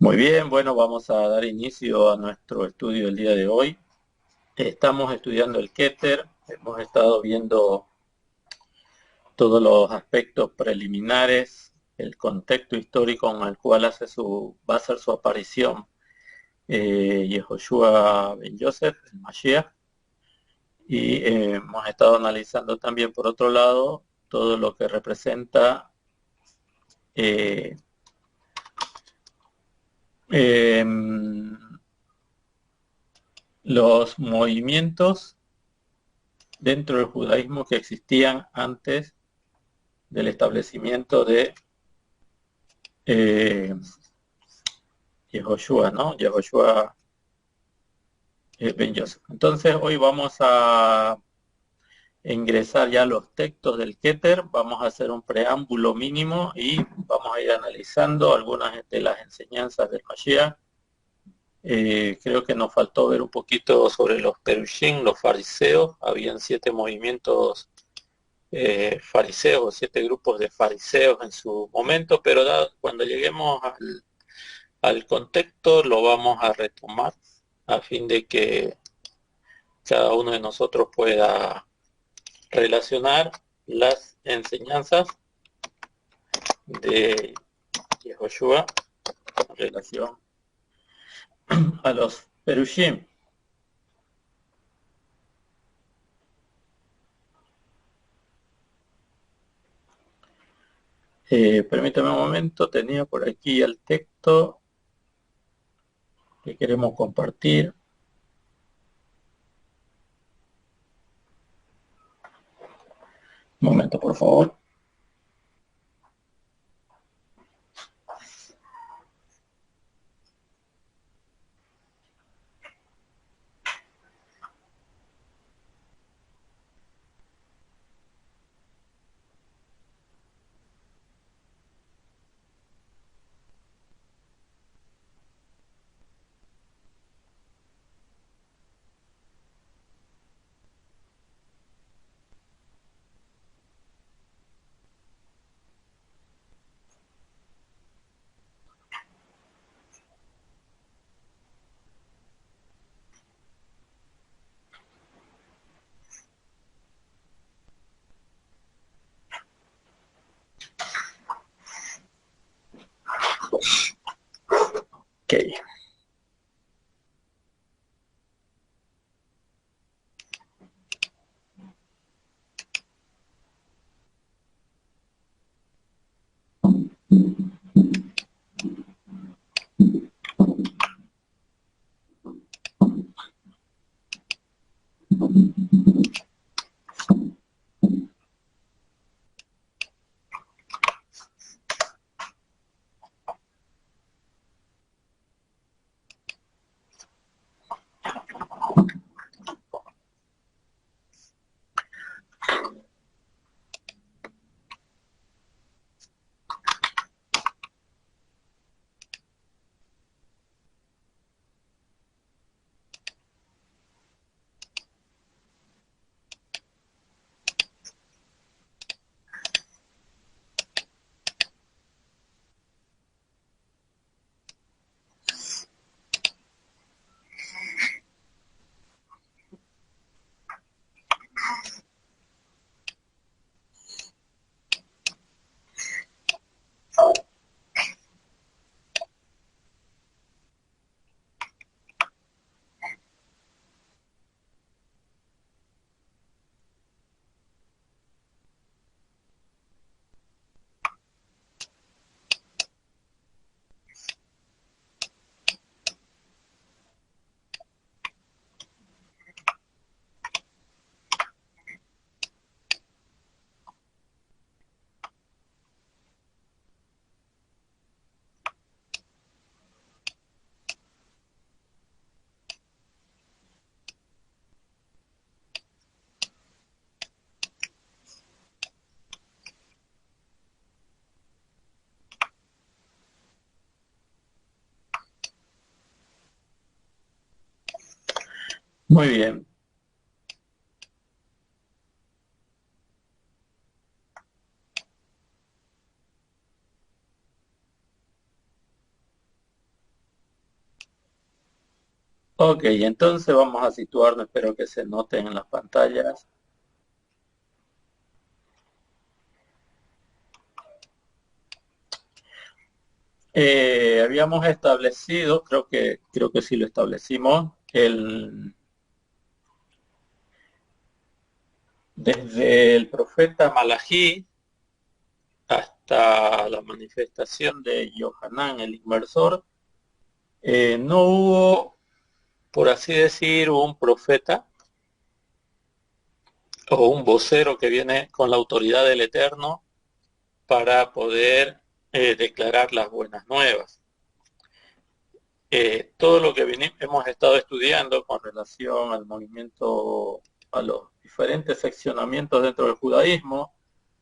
Muy bien, bueno, vamos a dar inicio a nuestro estudio del día de hoy. Estamos estudiando el Keter, hemos estado viendo todos los aspectos preliminares, el contexto histórico en el cual va a hacer su aparición Yehoshua ben Yosef, el Mashiach, y hemos estado analizando también, por otro lado, todo lo que representa eh, em, los movimientos dentro del judaísmo que existían antes del establecimiento de eh, Yehoshua, ¿no? Yehoshua ben Yosef. Entonces hoy vamos a ingresar ya los textos del Keter, vamos a hacer un preámbulo mínimo y vamos a ir analizando algunas de las enseñanzas del Mashiach. Creo que nos faltó ver un poquito sobre los Perushim, los fariseos. Habían 7 movimientos fariseos, 7 grupos de fariseos en su momento, pero cuando lleguemos al contexto lo vamos a retomar a fin de que cada uno de nosotros pueda relacionar las enseñanzas de Yehoshua en relación a los Perushim. Permítame un momento, tenía por aquí el texto que queremos compartir. Un momento, por favor. Ok. Muy bien. Ok, entonces vamos a situarnos, espero que se noten en las pantallas. Habíamos establecido, creo que sí lo establecimos, desde el profeta Malají hasta la manifestación de Yohanan, el inmersor, no hubo, por así decir, un profeta o un vocero que viene con la autoridad del Eterno para poder declarar las buenas nuevas. Todo lo que hemos estado estudiando con relación al movimiento, a los diferentes seccionamientos dentro del judaísmo,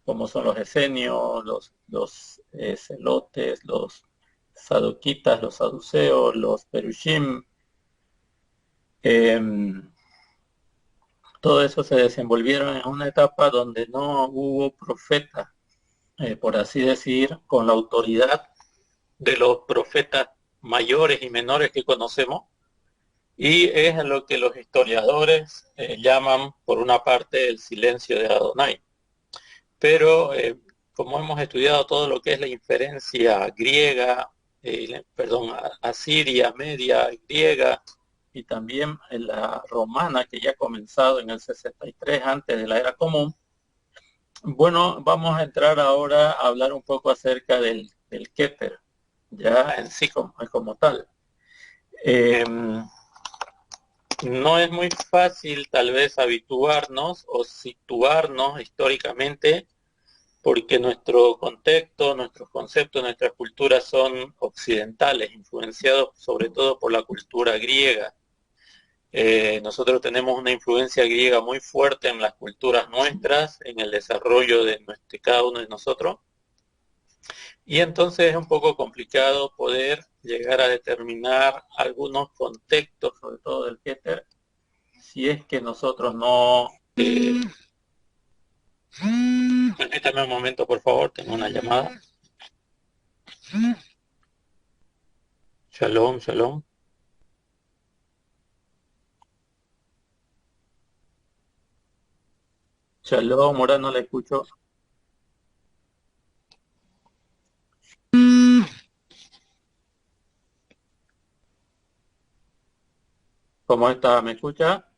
como son los esenios, los celotes, los saduquitas, los saduceos, los perushim, todo eso se desenvolvieron en una etapa donde no hubo profeta, por así decir, con la autoridad de los profetas mayores y menores que conocemos, y es lo que los historiadores llaman, por una parte, el silencio de Adonai. Pero como hemos estudiado todo lo que es la inferencia griega, perdón, asiria, media, griega, y también en la romana, que ya ha comenzado en el 63 antes de la era común, bueno, vamos a entrar ahora a hablar un poco acerca del Keter, ya en sí como tal. No es muy fácil tal vez habituarnos o situarnos históricamente porque nuestro contexto, nuestros conceptos, nuestras culturas son occidentales, influenciados sobre todo por la cultura griega. Nosotros tenemos una influencia griega muy fuerte en las culturas nuestras, en el desarrollo de cada uno de nosotros, y entonces es un poco complicado poder llegar a determinar algunos contextos, sobre todo del Keter, si es que nosotros no... Permítame un momento, por favor, tengo una llamada. Shalom, shalom. Shalom, ahora no la escucho. ¿Cómo está? ¿Me escucha?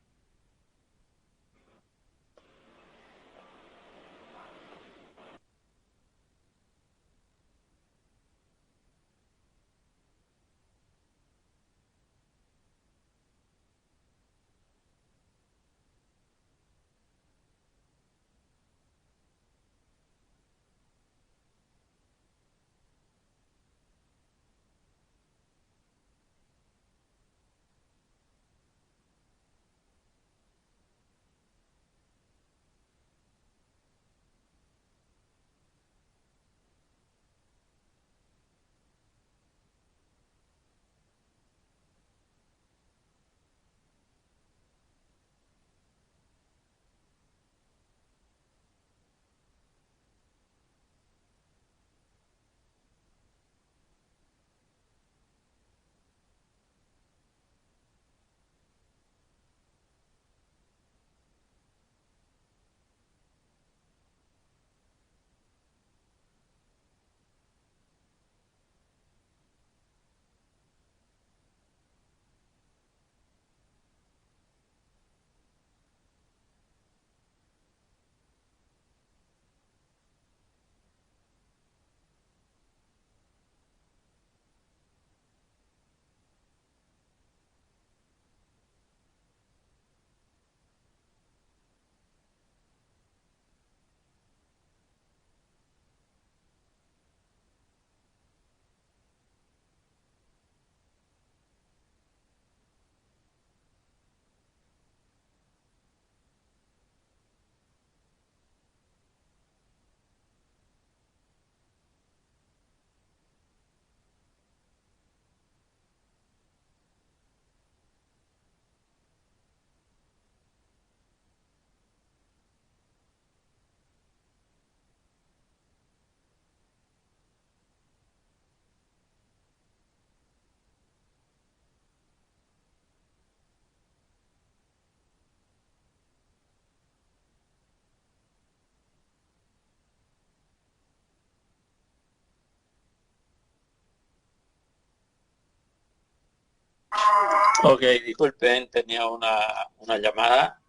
Ok, disculpen, tenía una llamada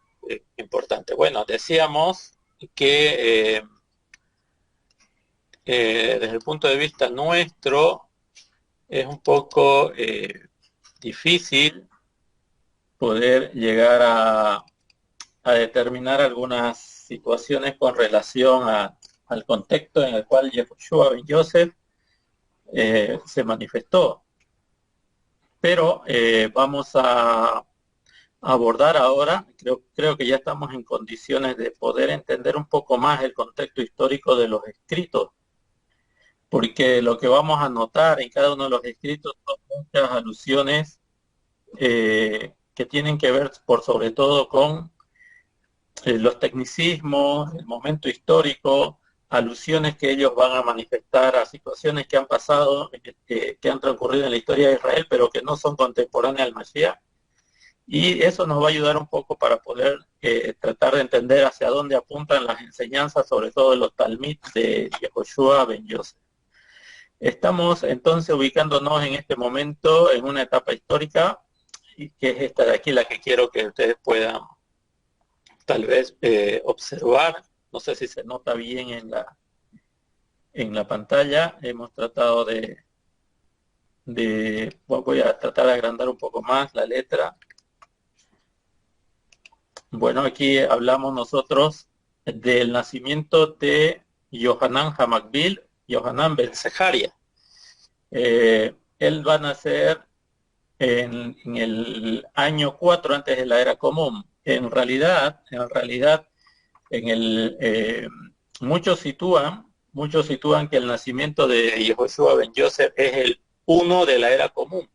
importante. Bueno, decíamos que desde el punto de vista nuestro es un poco difícil poder llegar a determinar algunas situaciones con relación al contexto en el cual Yeshua ben Yosef se manifestó. Pero vamos a abordar ahora, creo que ya estamos en condiciones de poder entender un poco más el contexto histórico de los escritos, porque lo que vamos a notar en cada uno de los escritos son muchas alusiones que tienen que ver por sobre todo con los tecnicismos, el momento histórico, alusiones que ellos van a manifestar a situaciones que han pasado, que han transcurrido en la historia de Israel, pero que no son contemporáneas al Mashiach. Y eso nos va a ayudar un poco para poder tratar de entender hacia dónde apuntan las enseñanzas, sobre todo de los Talmid de Yehoshua ben Yosef. Estamos entonces ubicándonos en este momento en una etapa histórica, y que es esta de aquí la que quiero que ustedes puedan tal vez observar. No sé si se nota bien en la pantalla. Hemos tratado voy a tratar de agrandar un poco más la letra. Bueno, aquí hablamos nosotros del nacimiento de Yohanan Hamakbil, Yohanan ben Zecharia. Él va a nacer en el año 4 antes de la era común. En realidad, en el, muchos sitúan que el nacimiento de Yehoshua ben Yosef es el 1 de la era común.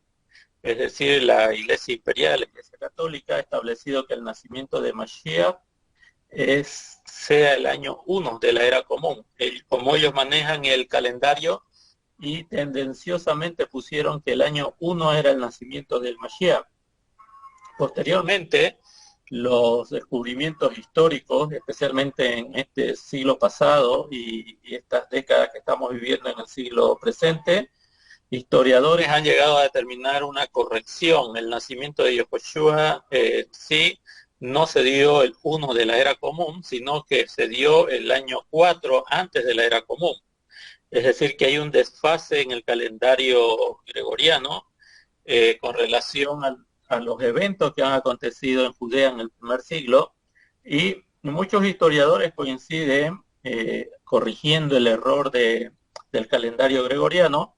Es decir, la Iglesia Imperial, la Iglesia Católica, ha establecido que el nacimiento de Mashiach sea el año 1 de la era común. Como ellos manejan el calendario y tendenciosamente pusieron que el año 1 era el nacimiento del Mashiach. Posteriormente, los descubrimientos históricos, especialmente en este siglo pasado y estas décadas que estamos viviendo en el siglo presente, historiadores han llegado a determinar una corrección. El nacimiento de Yehoshua sí no se dio el 1 de la era común, sino que se dio el año 4 antes de la era común. Es decir, que hay un desfase en el calendario gregoriano con relación a los eventos que han acontecido en Judea en el primer siglo, y muchos historiadores coinciden corrigiendo el error del calendario gregoriano,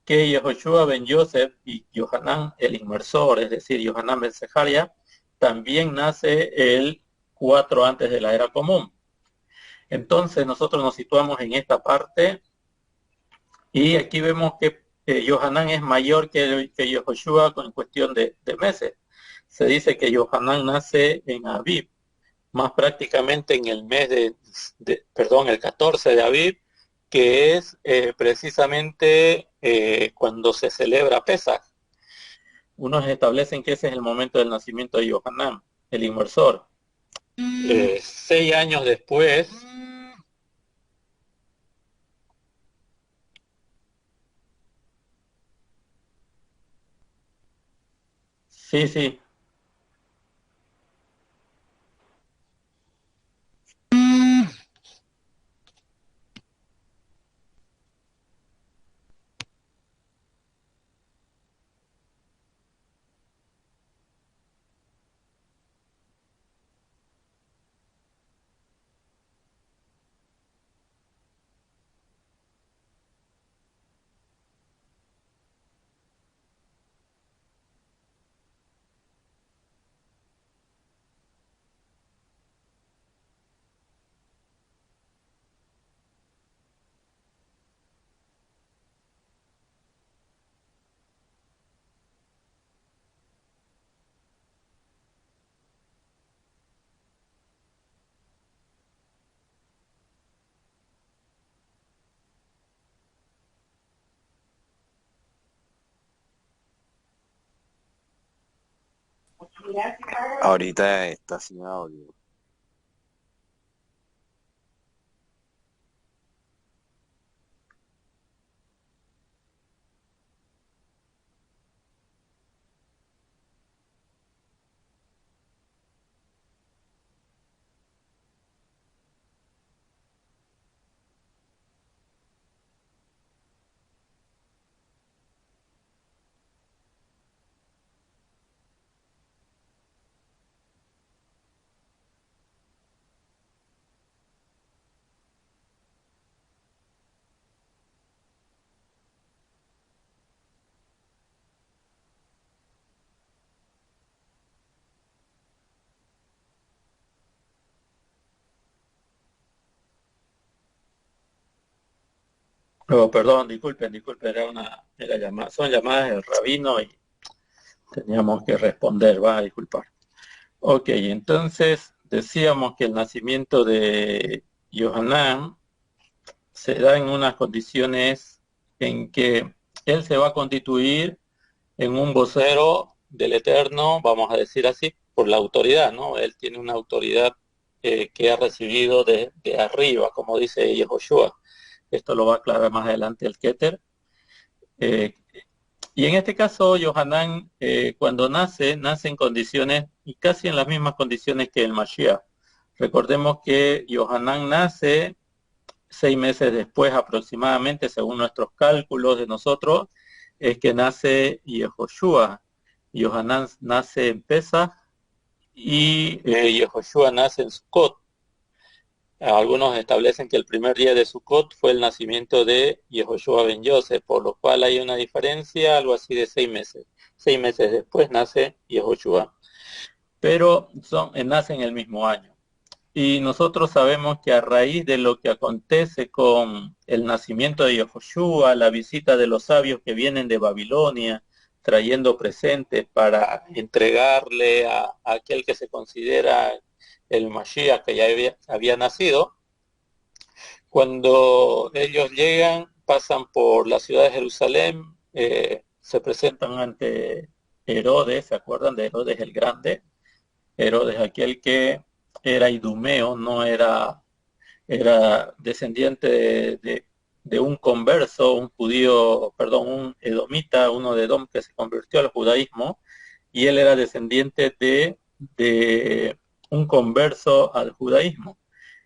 que Yehoshua ben Yosef y Yohanan el inmersor, es decir, Yohanan ben Zecharia, también nace el 4 antes de la era común. Entonces nosotros nos situamos en esta parte y aquí vemos que Yohanan es mayor que Yehoshua en cuestión de meses. Se dice que Yohanan nace en Aviv, más prácticamente en el mes perdón, el 14 de Aviv, que es precisamente cuando se celebra Pesach. Unos establecen que ese es el momento del nacimiento de Yohanan, el inmersor. 6 años después, sí, sí, Ahorita está sin audio. Oh, perdón, disculpen, era llamada, son llamadas del rabino y teníamos que responder, va a disculpar. Ok, entonces decíamos que el nacimiento de Yohanan se da en unas condiciones en que él se va a constituir en un vocero del Eterno, vamos a decir así, por la autoridad, ¿no? Él tiene una autoridad que ha recibido de arriba, como dice Yehoshua. Esto lo va a aclarar más adelante el Keter. Eh, y en este caso, Yohanan, cuando nace en condiciones, y casi en las mismas condiciones que el Mashiach. Recordemos que Yohanan nace 6 meses después aproximadamente, según nuestros cálculos de nosotros, es que nace Yehoshua. Yohanan nace en Pesach y Yehoshua nace en Sukkot. Algunos establecen que el primer día de Sukkot fue el nacimiento de Yehoshua ben Yosef, por lo cual hay una diferencia, algo así de 6 meses. 6 meses después nace Yehoshua, pero nacen el mismo año. Y nosotros sabemos que a raíz de lo que acontece con el nacimiento de Yehoshua, la visita de los sabios que vienen de Babilonia, trayendo presentes para entregarle a aquel que se considera el Mashiach que ya había nacido, cuando ellos llegan, pasan por la ciudad de Jerusalén, se presentan ante Herodes, ¿se acuerdan de Herodes el Grande? Herodes, aquel que era idumeo, no era descendiente de un converso, un judío, perdón, un edomita, uno de Edom que se convirtió al judaísmo, y él era descendiente de un converso al judaísmo.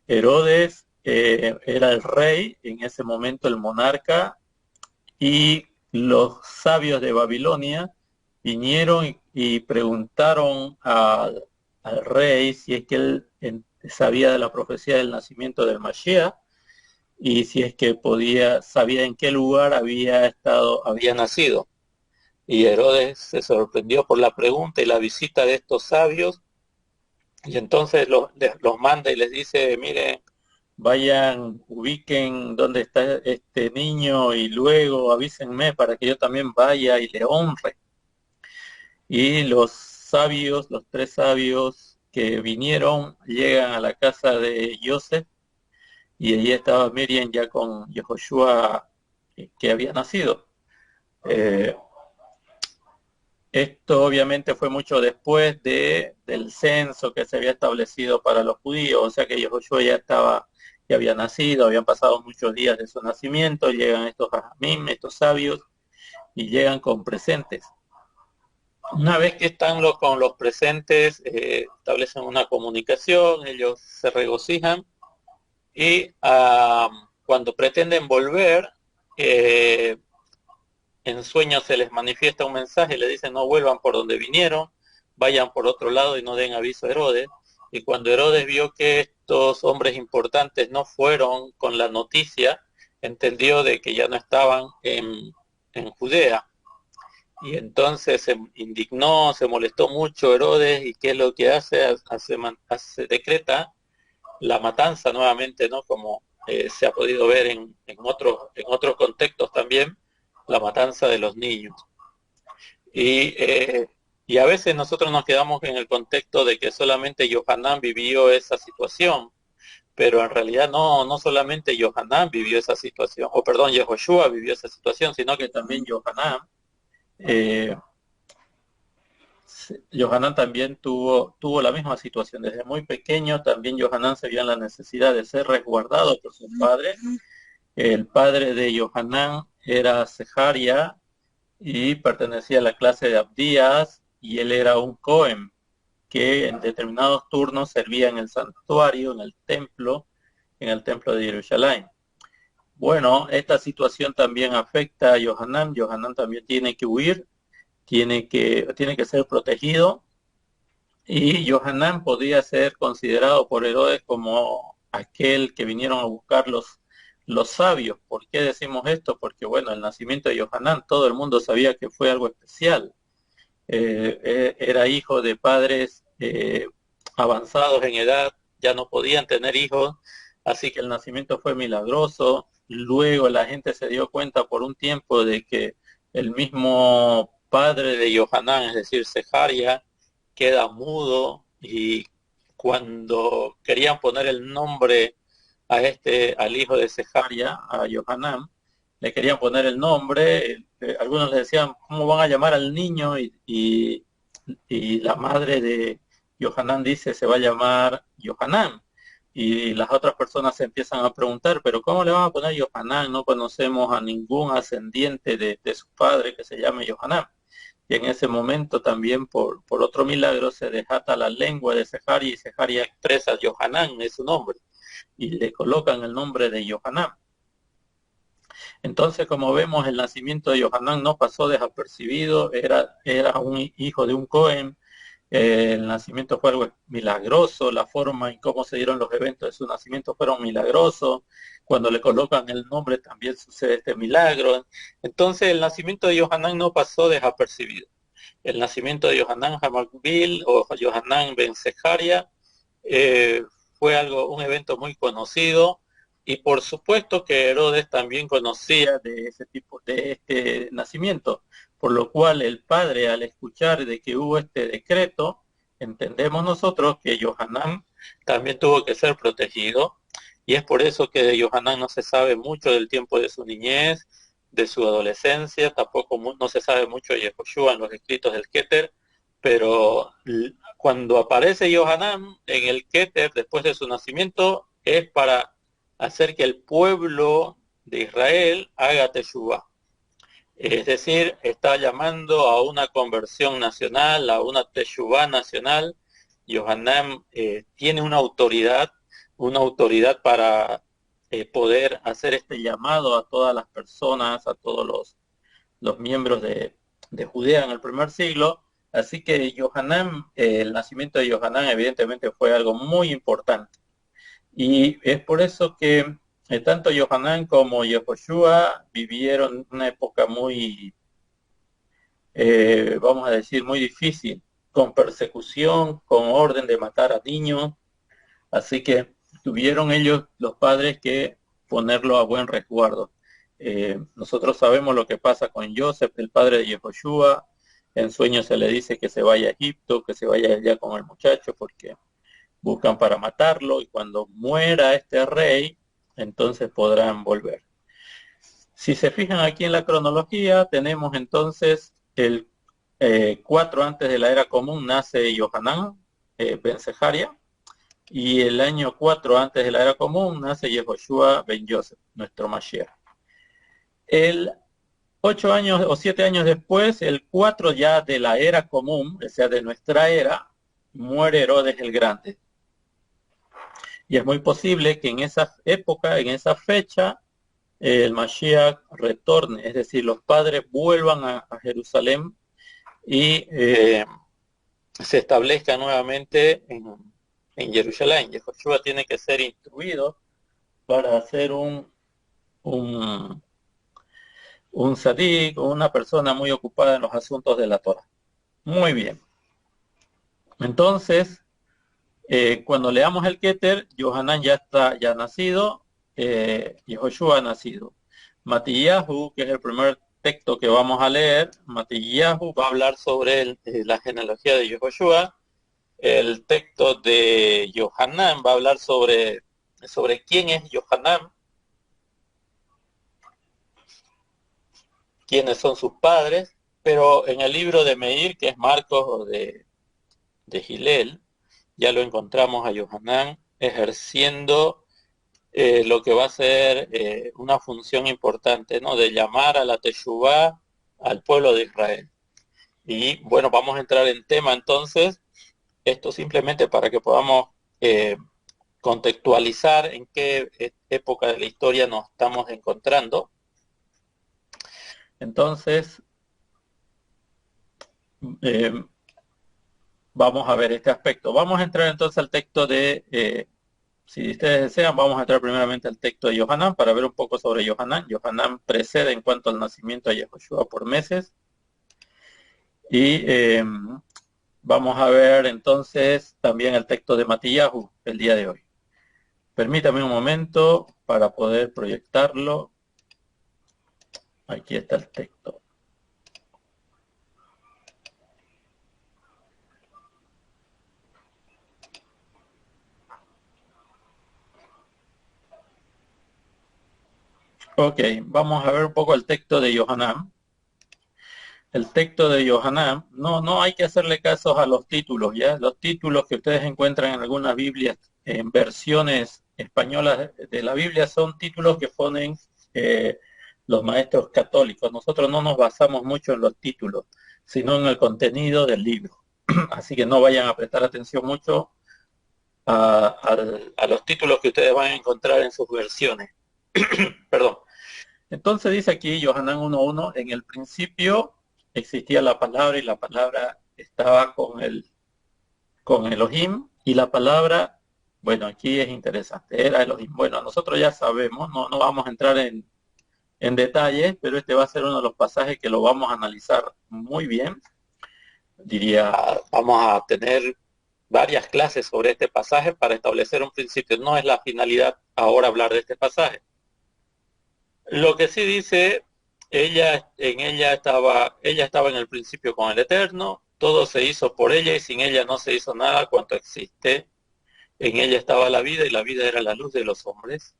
Herodes era el rey, en ese momento el monarca, y los sabios de Babilonia vinieron y preguntaron al rey si es que él sabía de la profecía del nacimiento del Mashiach y si es que sabía en qué lugar había nacido. Y Herodes se sorprendió por la pregunta y la visita de estos sabios, y entonces los manda y les dice: miren, vayan, ubiquen dónde está este niño y luego avísenme para que yo también vaya y le honre. Y los sabios, los 3 sabios que vinieron, llegan a la casa de Joseph y allí estaba Miriam ya con Yehoshua que había nacido. Eh, Esto obviamente fue mucho después del censo que se había establecido para los judíos, o sea que Yehoshua ya había nacido, habían pasado muchos días de su nacimiento, llegan estos hajamim, estos sabios, y llegan con presentes. Una vez que están con los presentes, establecen una comunicación, ellos se regocijan, y cuando pretenden volver, en sueños se les manifiesta un mensaje, le dicen: no vuelvan por donde vinieron, vayan por otro lado y no den aviso a Herodes. Y cuando Herodes vio que estos hombres importantes no fueron con la noticia, entendió de que ya no estaban en Judea. Y entonces se indignó, se molestó mucho Herodes, y ¿qué es lo que hace? Decreta la matanza nuevamente, ¿no? Como se ha podido ver en otros contextos también, la matanza de los niños. Y a veces nosotros nos quedamos en el contexto de que solamente Yohanan vivió esa situación, pero en realidad no solamente Yohanan vivió esa situación, o perdón, Yehoshua vivió esa situación, sino que también Yohanan también tuvo la misma situación. Desde muy pequeño también Yohanan se vio en la necesidad de ser resguardado por su padre. El padre de Yohanan era Sejaria y pertenecía a la clase de Abdías, y él era un Cohen que en determinados turnos servía en el santuario, en el templo de Jerusalén. Bueno, esta situación también afecta a Yohanan. Yohanan también tiene que huir, tiene que ser protegido, y Yohanan podía ser considerado por Herodes como aquel que vinieron a buscar los sabios. ¿Por qué decimos esto? Porque bueno, el nacimiento de Yohanan, todo el mundo sabía que fue algo especial. Era hijo de padres avanzados en edad, ya no podían tener hijos, así que el nacimiento fue milagroso. luego la gente se dio cuenta por un tiempo de que el mismo padre de Yohanan, es decir, Sejaria, queda mudo, y cuando querían poner el nombre al hijo de Sejaria, a Yohanan, le querían poner el nombre, algunos le decían, ¿cómo van a llamar al niño? Y la madre de Yohanan dice, se va a llamar Yohanan. Y las otras personas se empiezan a preguntar, pero ¿cómo le van a poner Yohanan? No conocemos a ningún ascendiente de su padre que se llame Yohanan. Y en ese momento también por otro milagro se desata la lengua de Sejaria, y Sejaria expresa Yohanan es su nombre, y le colocan el nombre de Yohanan. Entonces, como vemos, el nacimiento de Yohanan no pasó desapercibido, era un hijo de un Cohen. El nacimiento fue algo milagroso, la forma en cómo se dieron los eventos de su nacimiento fueron milagrosos. Cuando le colocan el nombre también sucede este milagro. Entonces, el nacimiento de Yohanan no pasó desapercibido. El nacimiento de Yohanan Hamakbil o Yohanan Ben Sejaria fue un evento muy conocido, y por supuesto que Herodes también conocía de este nacimiento, por lo cual el padre, al escuchar de que hubo este decreto, entendemos nosotros que Yohanan también tuvo que ser protegido, y es por eso que de Yohanan no se sabe mucho del tiempo de su niñez, de su adolescencia, tampoco no se sabe mucho de Yehoshua en los escritos del Keter, pero cuando aparece Yohanan en el Keter después de su nacimiento es para hacer que el pueblo de Israel haga Teshuvah. Es decir, está llamando a una conversión nacional, a una Teshuvah nacional. Yohanan tiene una autoridad para poder hacer este llamado a todas las personas, a todos los miembros de Judea en el primer siglo. Así que Yohanan, el nacimiento de Yohanan evidentemente fue algo muy importante. Y es por eso que tanto Yohanan como Yehoshua vivieron una época muy, vamos a decir, muy difícil, con persecución, con orden de matar a niños. Así que tuvieron ellos, los padres, que ponerlo a buen resguardo. Nosotros sabemos lo que pasa con Joseph, el padre de Yehoshua. En sueños se le dice que se vaya a Egipto, que se vaya allá con el muchacho, porque buscan para matarlo, y cuando muera este rey, entonces podrán volver. Si se fijan aquí en la cronología, tenemos entonces el 4 antes de la era común nace Yohanan Ben Sejaria, y el año 4 antes de la era común nace Yehoshua Ben Yosef, nuestro Mashiach. El 8 años o 7 años después, el 4 ya de la era común, o sea, de nuestra era, muere Herodes el Grande. Y es muy posible que en esa época, en esa fecha, el Mashiach retorne, es decir, los padres vuelvan a Jerusalén y se establezca nuevamente en Jerusalén. Yehoshua tiene que ser instruido para ser un tzadik, una persona muy ocupada en los asuntos de la Torah. Muy bien. Entonces, cuando leamos el Keter, Yohanan ya está nacido, Yehoshua ha nacido. Matillahu, que es el primer texto que vamos a leer, Matillahu va a hablar sobre la genealogía de Yehoshua. El texto de Yohanan va a hablar sobre quién es Yohanan, quiénes son sus padres, pero en el libro de Meir, que es Marcos o de Gilel, ya lo encontramos a Yohanan ejerciendo lo que va a ser una función importante, ¿no? De llamar a la Teshuvah al pueblo de Israel. Y bueno, vamos a entrar en tema entonces, esto simplemente para que podamos contextualizar en qué época de la historia nos estamos encontrando. Entonces, vamos a ver este aspecto. Vamos a entrar entonces al texto si ustedes desean, vamos a entrar primeramente al texto de Yohanan para ver un poco sobre Yohanan. Yohanan precede en cuanto al nacimiento de Yehoshua por meses. Y vamos a ver entonces también el texto de Matillahu el día de hoy. Permítame un momento para poder proyectarlo. Aquí está el texto. Ok, vamos a ver un poco el texto de Yohanan. El texto de Yohanan, no hay que hacerle caso a los títulos, ¿ya? Los títulos que ustedes encuentran en algunas Biblias, en versiones españolas de la Biblia, son títulos que ponen los maestros católicos. Nosotros no nos basamos mucho en los títulos, sino en el contenido del libro. Así que no vayan a prestar atención mucho a los títulos que ustedes van a encontrar en sus versiones. Perdón. Entonces dice aquí Yohanan 1.1, en el principio existía la palabra y la palabra estaba con Elohim y la palabra, bueno, aquí es interesante, era Elohim. Bueno, nosotros ya sabemos, no vamos a entrar en detalles, pero este va a ser uno de los pasajes que lo vamos a analizar muy bien. Diría, vamos a tener varias clases sobre este pasaje para establecer un principio. No es la finalidad ahora hablar de este pasaje. Lo que sí dice, ella estaba en el principio con el Eterno, todo se hizo por ella y sin ella no se hizo nada cuanto existe. En ella estaba la vida y la vida era la luz de los hombres.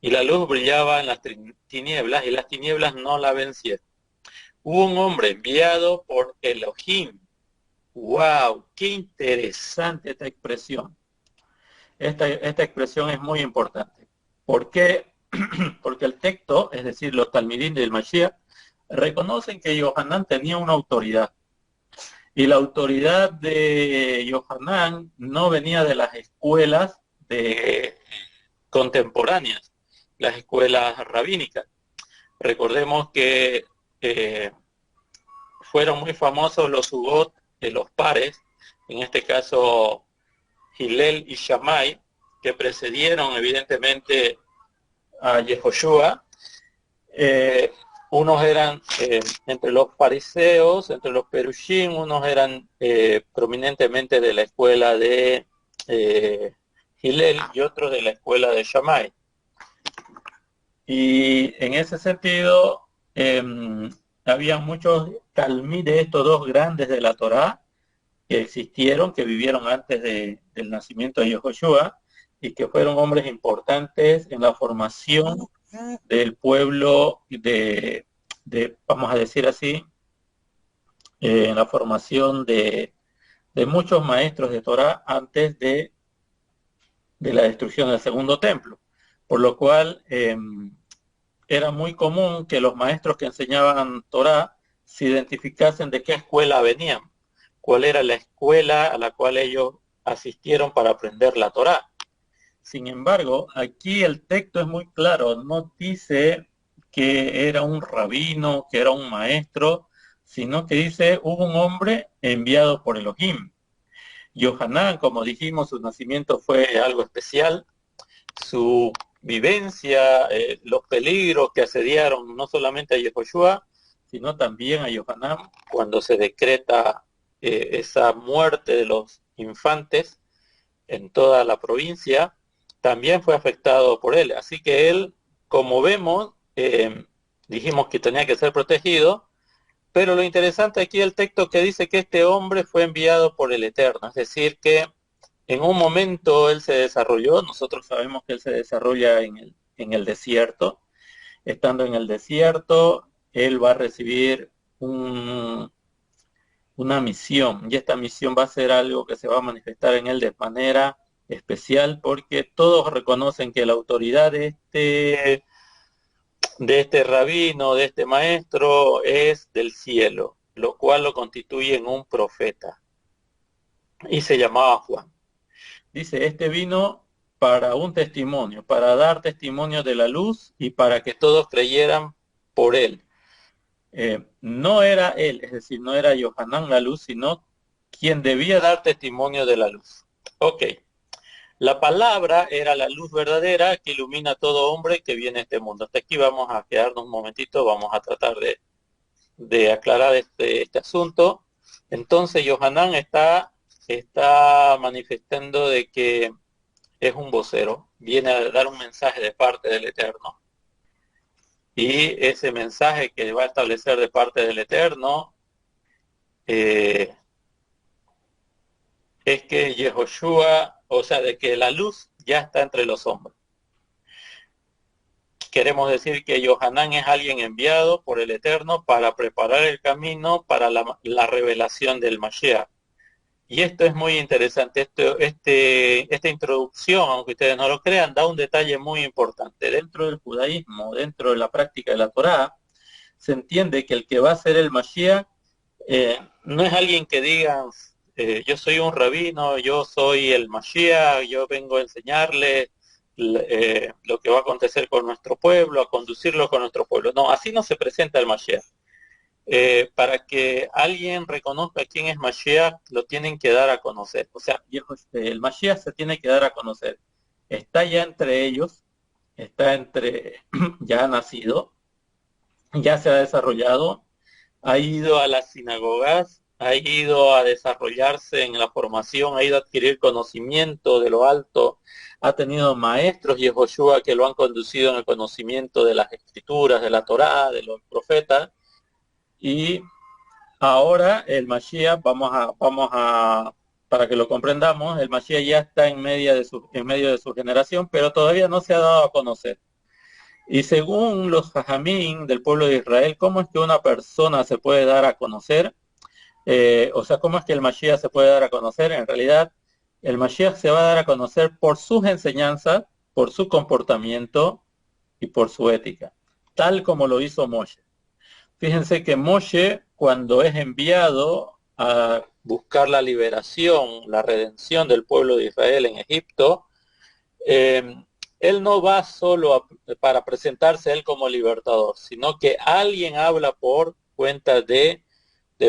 Y la luz brillaba en las tinieblas y las tinieblas no la vencieron. Hubo un hombre enviado por Elohim. ¡Wow! ¡Qué interesante esta expresión! Esta expresión es muy importante. ¿Por qué? Porque el texto, es decir, los talmidín del Mashiach, reconocen que Yohanan tenía una autoridad. Y la autoridad de Yohanan no venía de las escuelas contemporáneas, las escuelas rabínicas. Recordemos que fueron muy famosos los Sugot, los pares, en este caso Hillel y Shammai, que precedieron evidentemente a Yehoshua. Unos eran entre los fariseos, entre los perushim, unos eran prominentemente de la escuela de Hillel y otros de la escuela de Shammai. Y en ese sentido, había muchos talmid de estos dos grandes de la Torá que existieron, que vivieron antes del nacimiento de Yehoshua y que fueron hombres importantes en la formación del pueblo vamos a decir así, en la formación de muchos maestros de Torah antes de la destrucción del segundo templo. Por lo cual era muy común que los maestros que enseñaban Torah se identificasen de qué escuela venían, cuál era la escuela a la cual ellos asistieron para aprender la Torah. Sin embargo, aquí el texto es muy claro, no dice que era un rabino, que era un maestro, sino que dice, hubo un hombre enviado por Elohim. Yohanan, como dijimos, su nacimiento fue algo especial, su vivencia, los peligros que asediaron no solamente a Yehoshua, sino también a Yohanan cuando se decreta esa muerte de los infantes en toda la provincia, también fue afectado por él. Así que él, como vemos, dijimos que tenía que ser protegido, pero lo interesante aquí es el texto que dice que este hombre fue enviado por el Eterno, es decir, que en un momento él se desarrolló, nosotros sabemos que él se desarrolla en el desierto. Estando en el desierto, él va a recibir una misión, y esta misión va a ser algo que se va a manifestar en él de manera especial, porque todos reconocen que la autoridad de este rabino, de este maestro, es del cielo, lo cual lo constituye en un profeta, y se llamaba Juan. Dice, este vino para un testimonio, para dar testimonio de la luz y para que todos creyeran por él. No era él, es decir, no era Yohanan la luz, sino quien debía dar testimonio de la luz. Ok. La palabra era la luz verdadera que ilumina a todo hombre que viene a este mundo. Hasta aquí vamos a quedarnos un momentito, vamos a tratar de aclarar este asunto. Entonces, Yohanan está manifestando de que es un vocero, viene a dar un mensaje de parte del Eterno. Y ese mensaje que va a establecer de parte del Eterno es que Yehoshua, o sea, de que la luz ya está entre los hombres. Queremos decir que Yohanan es alguien enviado por el Eterno para preparar el camino para la revelación del Mashiach. Y esto es muy interesante, esta introducción, aunque ustedes no lo crean, da un detalle muy importante. Dentro del judaísmo, dentro de la práctica de la Torá, se entiende que el que va a ser el Mashiach no es alguien que diga, yo soy un rabino, yo soy el Mashiach, yo vengo a enseñarle lo que va a acontecer con nuestro pueblo, a conducirlo con nuestro pueblo. No, así no se presenta el Mashiach. Para que alguien reconozca quién es Mashiach, lo tienen que dar a conocer. O sea, el Mashiach se tiene que dar a conocer. Está ya entre ellos, ya ha nacido, ya se ha desarrollado, ha ido a las sinagogas, ha ido a desarrollarse en la formación, ha ido a adquirir conocimiento de lo alto, ha tenido maestros Yehoshua que lo han conducido en el conocimiento de las escrituras, de la Torá, de los profetas, y ahora el Mashiach, para que lo comprendamos, el Mashiach ya está en medio de su generación, pero todavía no se ha dado a conocer. Y según los jajamín del pueblo de Israel, ¿cómo es que una persona se puede dar a conocer? O sea, ¿cómo es que el Mashiach se puede dar a conocer? En realidad, el Mashiach se va a dar a conocer por sus enseñanzas, por su comportamiento y por su ética, tal como lo hizo Moshe. Fíjense que Moshe, cuando es enviado a buscar la liberación, la redención del pueblo de Israel en Egipto, él no va solo para presentarse él como libertador, sino que alguien habla por cuenta de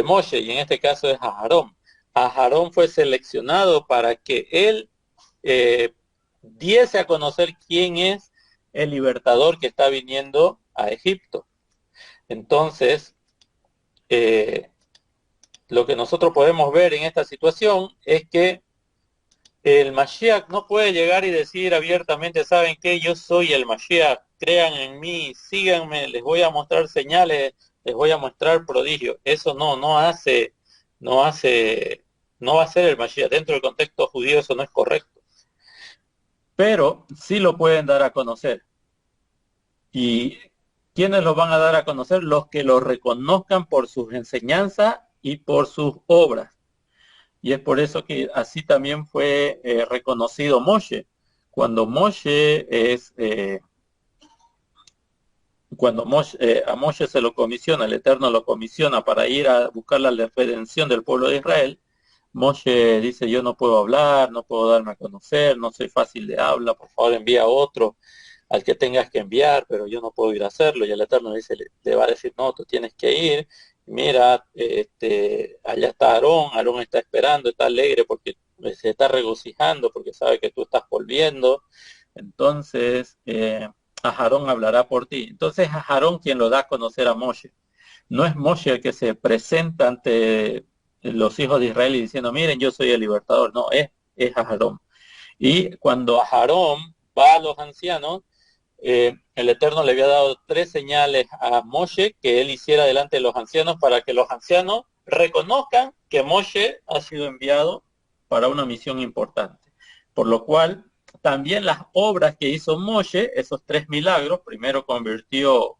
Moshe, y en este caso es Aharón. Aharón fue seleccionado para que él diese a conocer quién es el libertador que está viniendo a Egipto. Entonces, lo que nosotros podemos ver en esta situación es que el Mashiach no puede llegar y decir abiertamente, ¿saben qué? Yo soy el Mashiach, crean en mí, síganme, les voy a mostrar señales, les voy a mostrar prodigios. Eso no va a ser el Mashiach. Dentro del contexto judío eso no es correcto. Pero sí lo pueden dar a conocer. ¿Y quiénes lo van a dar a conocer? Los que lo reconozcan por sus enseñanzas y por sus obras. Y es por eso que así también fue reconocido Moshe. Cuando a Moshe se lo comisiona, el Eterno lo comisiona para ir a buscar la redención del pueblo de Israel, Moshe dice, yo no puedo hablar, no puedo darme a conocer, no soy fácil de habla, por favor envía a otro al que tengas que enviar, pero yo no puedo ir a hacerlo. Y el Eterno le va a decir, no, tú tienes que ir. Mira, allá está Aarón está esperando, está alegre porque se está regocijando, porque sabe que tú estás volviendo. Entonces, Aarón hablará por ti. Entonces, es Aarón quien lo da a conocer a Moshe. No es Moshe el que se presenta ante los hijos de Israel y diciendo, miren, yo soy el libertador. No, es Aarón. Y cuando Aarón va a los ancianos, el Eterno le había dado 3 señales a Moshe que él hiciera delante de los ancianos para que los ancianos reconozcan que Moshe ha sido enviado para una misión importante. Por lo cual, también las obras que hizo Moshe, esos 3 milagros, primero convirtió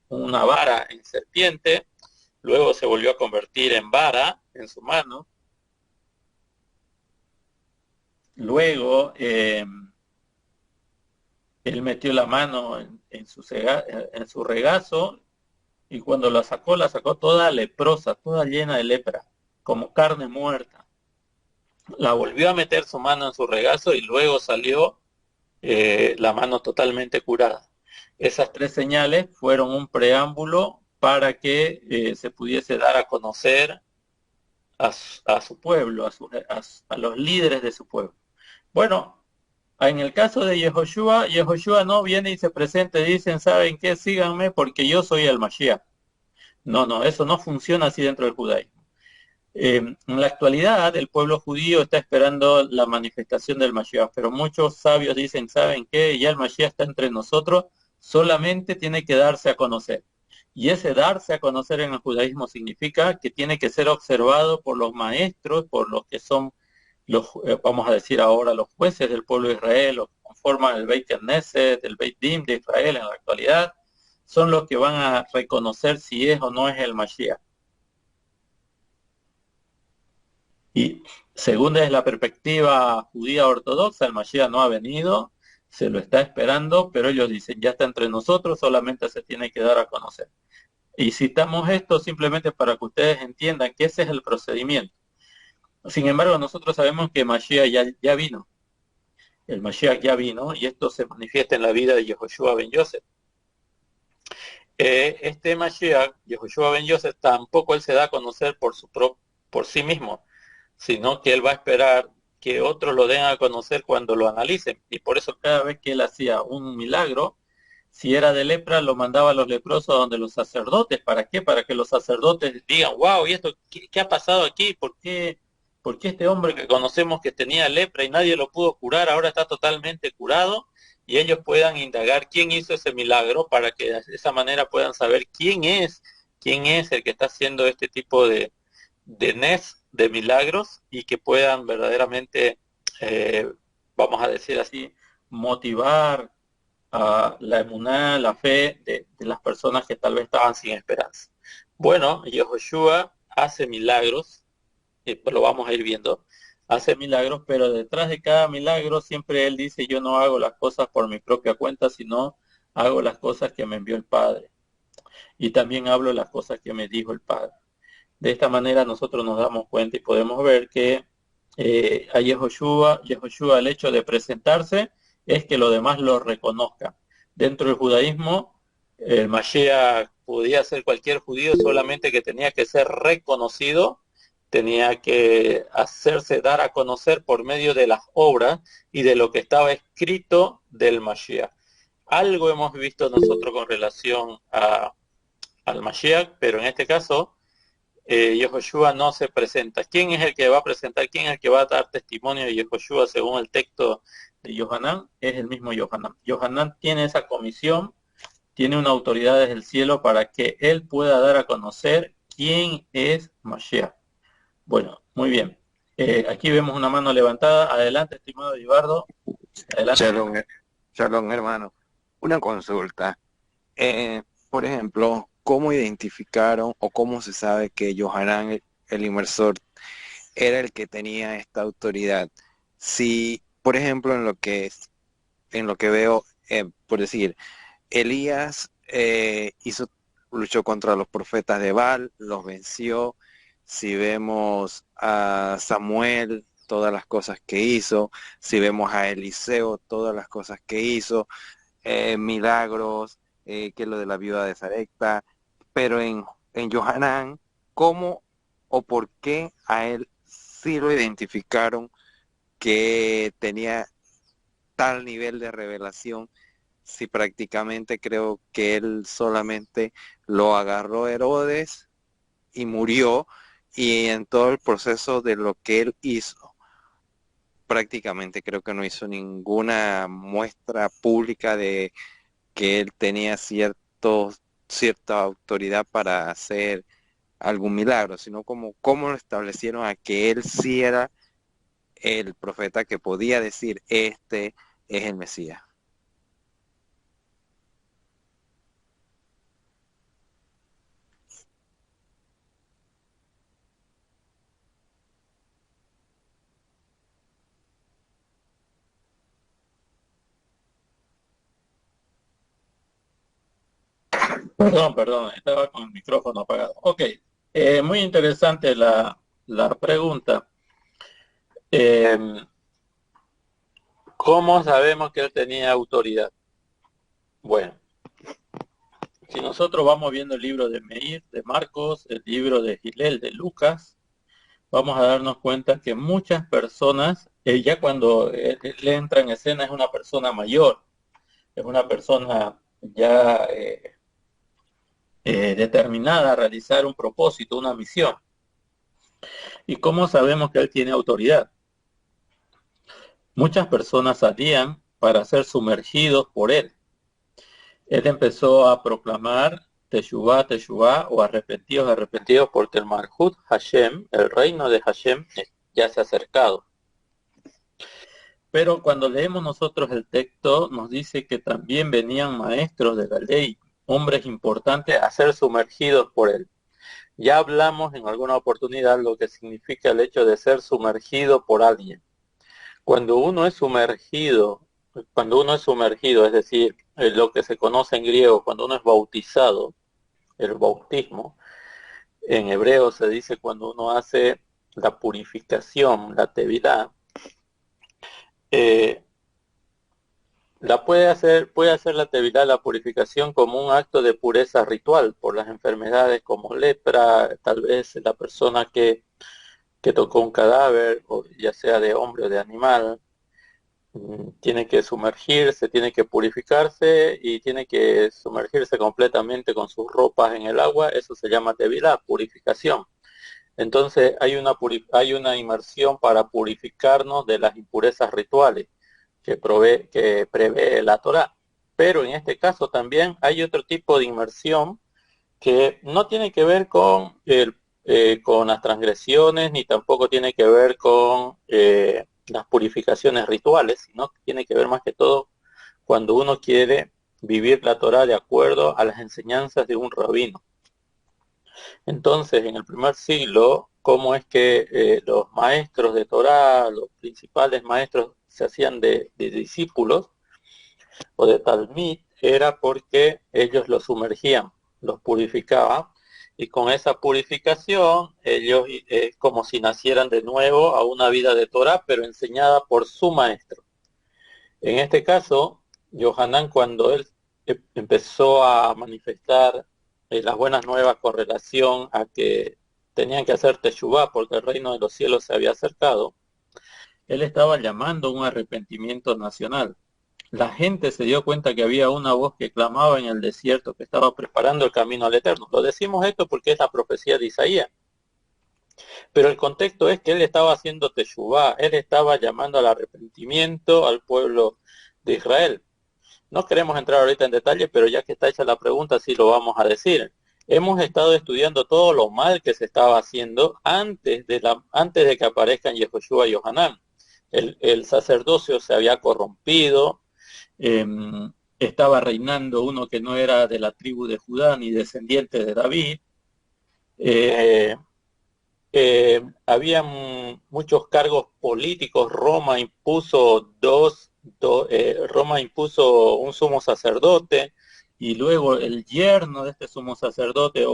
una vara en serpiente, luego se volvió a convertir en vara en su mano, luego él metió la mano en su regazo y cuando la sacó toda leprosa, toda llena de lepra, como carne muerta. La volvió a meter su mano en su regazo y luego salió la mano totalmente curada. Esas 3 señales fueron un preámbulo para que se pudiese dar a conocer a su pueblo, a los líderes de su pueblo. Bueno, en el caso de Yehoshua no viene y se presenta y dicen, ¿saben qué? Síganme porque yo soy el Mashiach. No, eso no funciona así dentro del judaísmo. En la actualidad, el pueblo judío está esperando la manifestación del Mashiach, pero muchos sabios dicen, ¿saben qué? Ya el Mashiach está entre nosotros, solamente tiene que darse a conocer. Y ese darse a conocer en el judaísmo significa que tiene que ser observado por los maestros, por los que son los, vamos a decir ahora, los jueces del pueblo de Israel, los que conforman el Beit Knesset, el Beit Din de Israel en la actualidad, son los que van a reconocer si es o no es el Mashiach. Y según desde la perspectiva judía ortodoxa, el Mashiach no ha venido, se lo está esperando, pero ellos dicen, ya está entre nosotros, solamente se tiene que dar a conocer. Y citamos esto simplemente para que ustedes entiendan que ese es el procedimiento. Sin embargo, nosotros sabemos que Mashiach ya vino. El Mashiach ya vino y esto se manifiesta en la vida de Yehoshua ben Yosef. Este Mashiach, Yehoshua ben Yosef, tampoco él se da a conocer por sí mismo, sino que él va a esperar que otros lo den a conocer cuando lo analicen. Y por eso cada vez que él hacía un milagro, si era de lepra, lo mandaba a los leprosos donde los sacerdotes. ¿Para qué? Para que los sacerdotes digan, wow, ¿y esto qué ha pasado aquí? ¿Por qué este hombre que conocemos que tenía lepra y nadie lo pudo curar, ahora está totalmente curado? Y ellos puedan indagar quién hizo ese milagro para que de esa manera puedan saber quién es el que está haciendo este tipo de nes, de milagros, y que puedan verdaderamente, eh, vamos a decir así, motivar a la emuná, la fe de las personas que tal vez estaban sin esperanza. Bueno, Yehoshua hace milagros, pues lo vamos a ir viendo, hace milagros, pero detrás de cada milagro siempre él dice, yo no hago las cosas por mi propia cuenta, sino hago las cosas que me envió el Padre. Y también hablo las cosas que me dijo el Padre. De esta manera nosotros nos damos cuenta y podemos ver que a Yehoshua, el hecho de presentarse es que los demás lo reconozcan. Dentro del judaísmo, el Mashiach podía ser cualquier judío, solamente que tenía que ser reconocido, tenía que hacerse dar a conocer por medio de las obras y de lo que estaba escrito del Mashiach. Algo hemos visto nosotros con relación al Mashiach, pero en este caso Yehoshua no se presenta. ¿Quién es el que va a presentar? ¿Quién es el que va a dar testimonio de Yehoshua según el texto de Yohanan? Es el mismo Yohanan. Yohanan tiene esa comisión, tiene una autoridad desde el cielo para que él pueda dar a conocer quién es Mashiach. Bueno, muy bien. Aquí vemos una mano levantada. Adelante, estimado Edibardo. Adelante. Shalom, shalom, hermano. Una consulta. Por ejemplo, ¿cómo identificaron o cómo se sabe que Johanan, el inmersor, era el que tenía esta autoridad? Si, por ejemplo, en lo que veo, por decir, Elías luchó contra los profetas de Baal, los venció. Si vemos a Samuel, todas las cosas que hizo. Si vemos a Eliseo, todas las cosas que hizo. Milagros, que es lo de la viuda de Sarepta. Pero en Johanan, ¿cómo o por qué a él sí lo identificaron que tenía tal nivel de revelación? Si prácticamente creo que él solamente lo agarró Herodes y murió, y en todo el proceso de lo que él hizo, prácticamente creo que no hizo ninguna muestra pública de que él tenía cierta autoridad para hacer algún milagro, sino como cómo lo establecieron a que él sí era el profeta que podía decir, este es el Mesías. Perdón, estaba con el micrófono apagado. Ok, muy interesante la pregunta. Eh, ¿Cómo sabemos que él tenía autoridad? Bueno, si nosotros vamos viendo el libro de Meir, de Marcos, el libro de Gilel, de Lucas, vamos a darnos cuenta que muchas personas, ya cuando él entra en escena, es una persona mayor, es una persona ya determinada a realizar un propósito, una misión. ¿Y cómo sabemos que él tiene autoridad? Muchas personas salían para ser sumergidos por él. Él empezó a proclamar Teshuvah, Teshuvah o arrepentidos, arrepentidos, porque el Malhut Hashem, el reino de Hashem, ya se ha acercado. Pero cuando leemos nosotros el texto, nos dice que también venían maestros de la ley, hombres importantes, a ser sumergidos por él. Ya hablamos en alguna oportunidad lo que significa el hecho de ser sumergido por alguien. Cuando uno es sumergido, es decir, lo que se conoce en griego, cuando uno es bautizado, el bautismo, en hebreo se dice cuando uno hace la purificación, la tevilá, eh, puede hacer la tevilá, la purificación, como un acto de pureza ritual por las enfermedades como lepra, tal vez la persona que tocó un cadáver, o ya sea de hombre o de animal, tiene que sumergirse, tiene que purificarse y tiene que sumergirse completamente con sus ropas en el agua. Eso se llama tevilá, purificación. Entonces hay una inmersión para purificarnos de las impurezas rituales que prevé la Torá. Pero en este caso también hay otro tipo de inmersión que no tiene que ver con las transgresiones, ni tampoco tiene que ver con las purificaciones rituales, sino que tiene que ver más que todo cuando uno quiere vivir la Torá de acuerdo a las enseñanzas de un rabino. Entonces, en el primer siglo, ¿cómo es que los maestros de Torá, los principales maestros, se hacían de discípulos o de Talmid? Era porque ellos los sumergían, los purificaban, y con esa purificación ellos como si nacieran de nuevo a una vida de Torah, pero enseñada por su maestro. En este caso, Yohanan, cuando él empezó a manifestar las buenas nuevas con relación a que tenían que hacer Teshuvah porque el reino de los cielos se había acercado, él estaba llamando a un arrepentimiento nacional. La gente se dio cuenta que había una voz que clamaba en el desierto, que estaba preparando el camino al Eterno. Lo decimos esto porque es la profecía de Isaías. Pero el contexto es que él estaba haciendo Teshuvah, él estaba llamando al arrepentimiento al pueblo de Israel. No queremos entrar ahorita en detalle, pero ya que está hecha la pregunta, sí lo vamos a decir. Hemos estado estudiando todo lo mal que se estaba haciendo antes de que aparezcan Yehoshua y Yohanan. El sacerdocio se había corrompido, eh, estaba reinando uno que no era de la tribu de Judá ni descendiente de David. Eh, Había muchos cargos políticos. Roma impuso un sumo sacerdote, y luego el yerno de este sumo sacerdote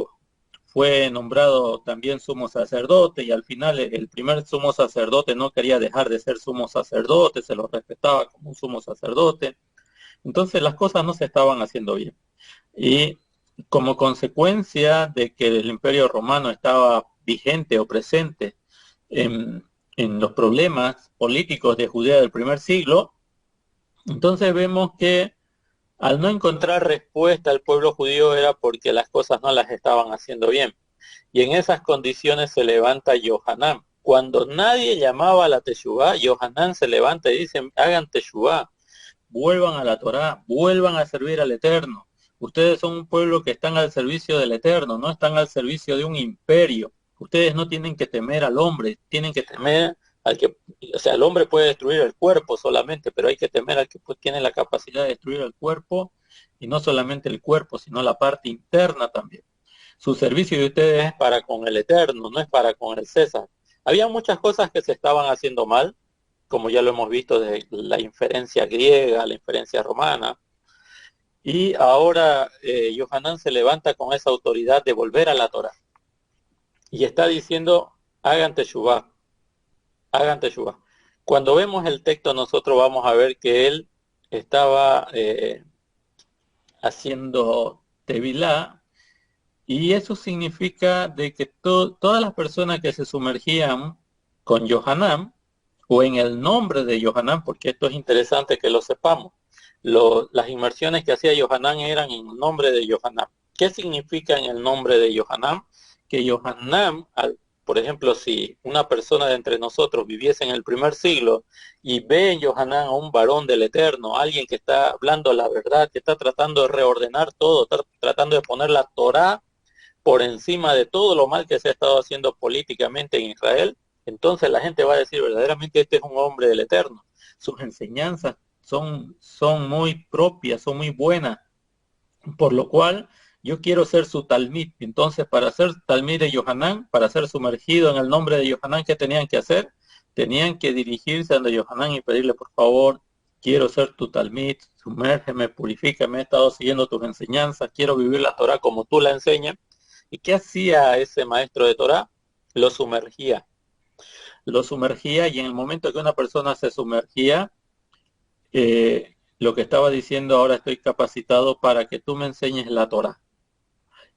fue nombrado también sumo sacerdote, y al final el primer sumo sacerdote no quería dejar de ser sumo sacerdote, se lo respetaba como un sumo sacerdote. Entonces las cosas no se estaban haciendo bien. Y como consecuencia de que el Imperio Romano estaba vigente o presente en, en los problemas políticos de Judea del primer siglo, entonces vemos que al no encontrar respuesta al pueblo judío era porque las cosas no las estaban haciendo bien. Y en esas condiciones se levanta Yohanan. Cuando nadie llamaba a la Teshuvá, Yohanan se levanta y dice: hagan Teshuvá, vuelvan a la Torá, vuelvan a servir al Eterno. Ustedes son un pueblo que están al servicio del Eterno, no están al servicio de un imperio. Ustedes no tienen que temer al hombre, tienen que temer al que, o sea, el hombre puede destruir el cuerpo solamente, pero hay que temer al que pues, tiene la capacidad de destruir el cuerpo, y no solamente el cuerpo, sino la parte interna también. Su servicio de ustedes es para con el Eterno, no es para con el César. Había muchas cosas que se estaban haciendo mal, como ya lo hemos visto de la inferencia griega, la inferencia romana, y ahora Yohanan se levanta con esa autoridad de volver a la Torah, y está diciendo: hagan teshuvah, hagan teshuvah. Cuando vemos el texto nosotros vamos a ver que él estaba haciendo tevilá, y eso significa de que todas las personas que se sumergían con Yohanan, o en el nombre de Yohanan, porque esto es interesante que lo sepamos. Las inmersiones que hacía Yohanan eran en nombre de Yohanan. ¿Qué significa en el nombre de Yohanan? Que Yohanan, al por ejemplo, si una persona de entre nosotros viviese en el primer siglo y ve en Yohanan a un varón del Eterno, alguien que está hablando la verdad, que está tratando de reordenar todo, está tratando de poner la Torá por encima de todo lo mal que se ha estado haciendo políticamente en Israel, entonces la gente va a decir verdaderamente este es un hombre del Eterno. Sus enseñanzas son muy propias, son muy buenas, por lo cual yo quiero ser su talmid. Entonces, para ser talmid de Yohanan, para ser sumergido en el nombre de Yohanan, ¿qué tenían que hacer? Tenían que dirigirse a Yohanan y pedirle, por favor, quiero ser tu talmid, sumérgeme, purifícame, he estado siguiendo tus enseñanzas, quiero vivir la Torah como tú la enseñas. ¿Y qué hacía ese maestro de Torah? Lo sumergía. Lo sumergía y en el momento que una persona se sumergía, lo que estaba diciendo, ahora estoy capacitado para que tú me enseñes la Torah.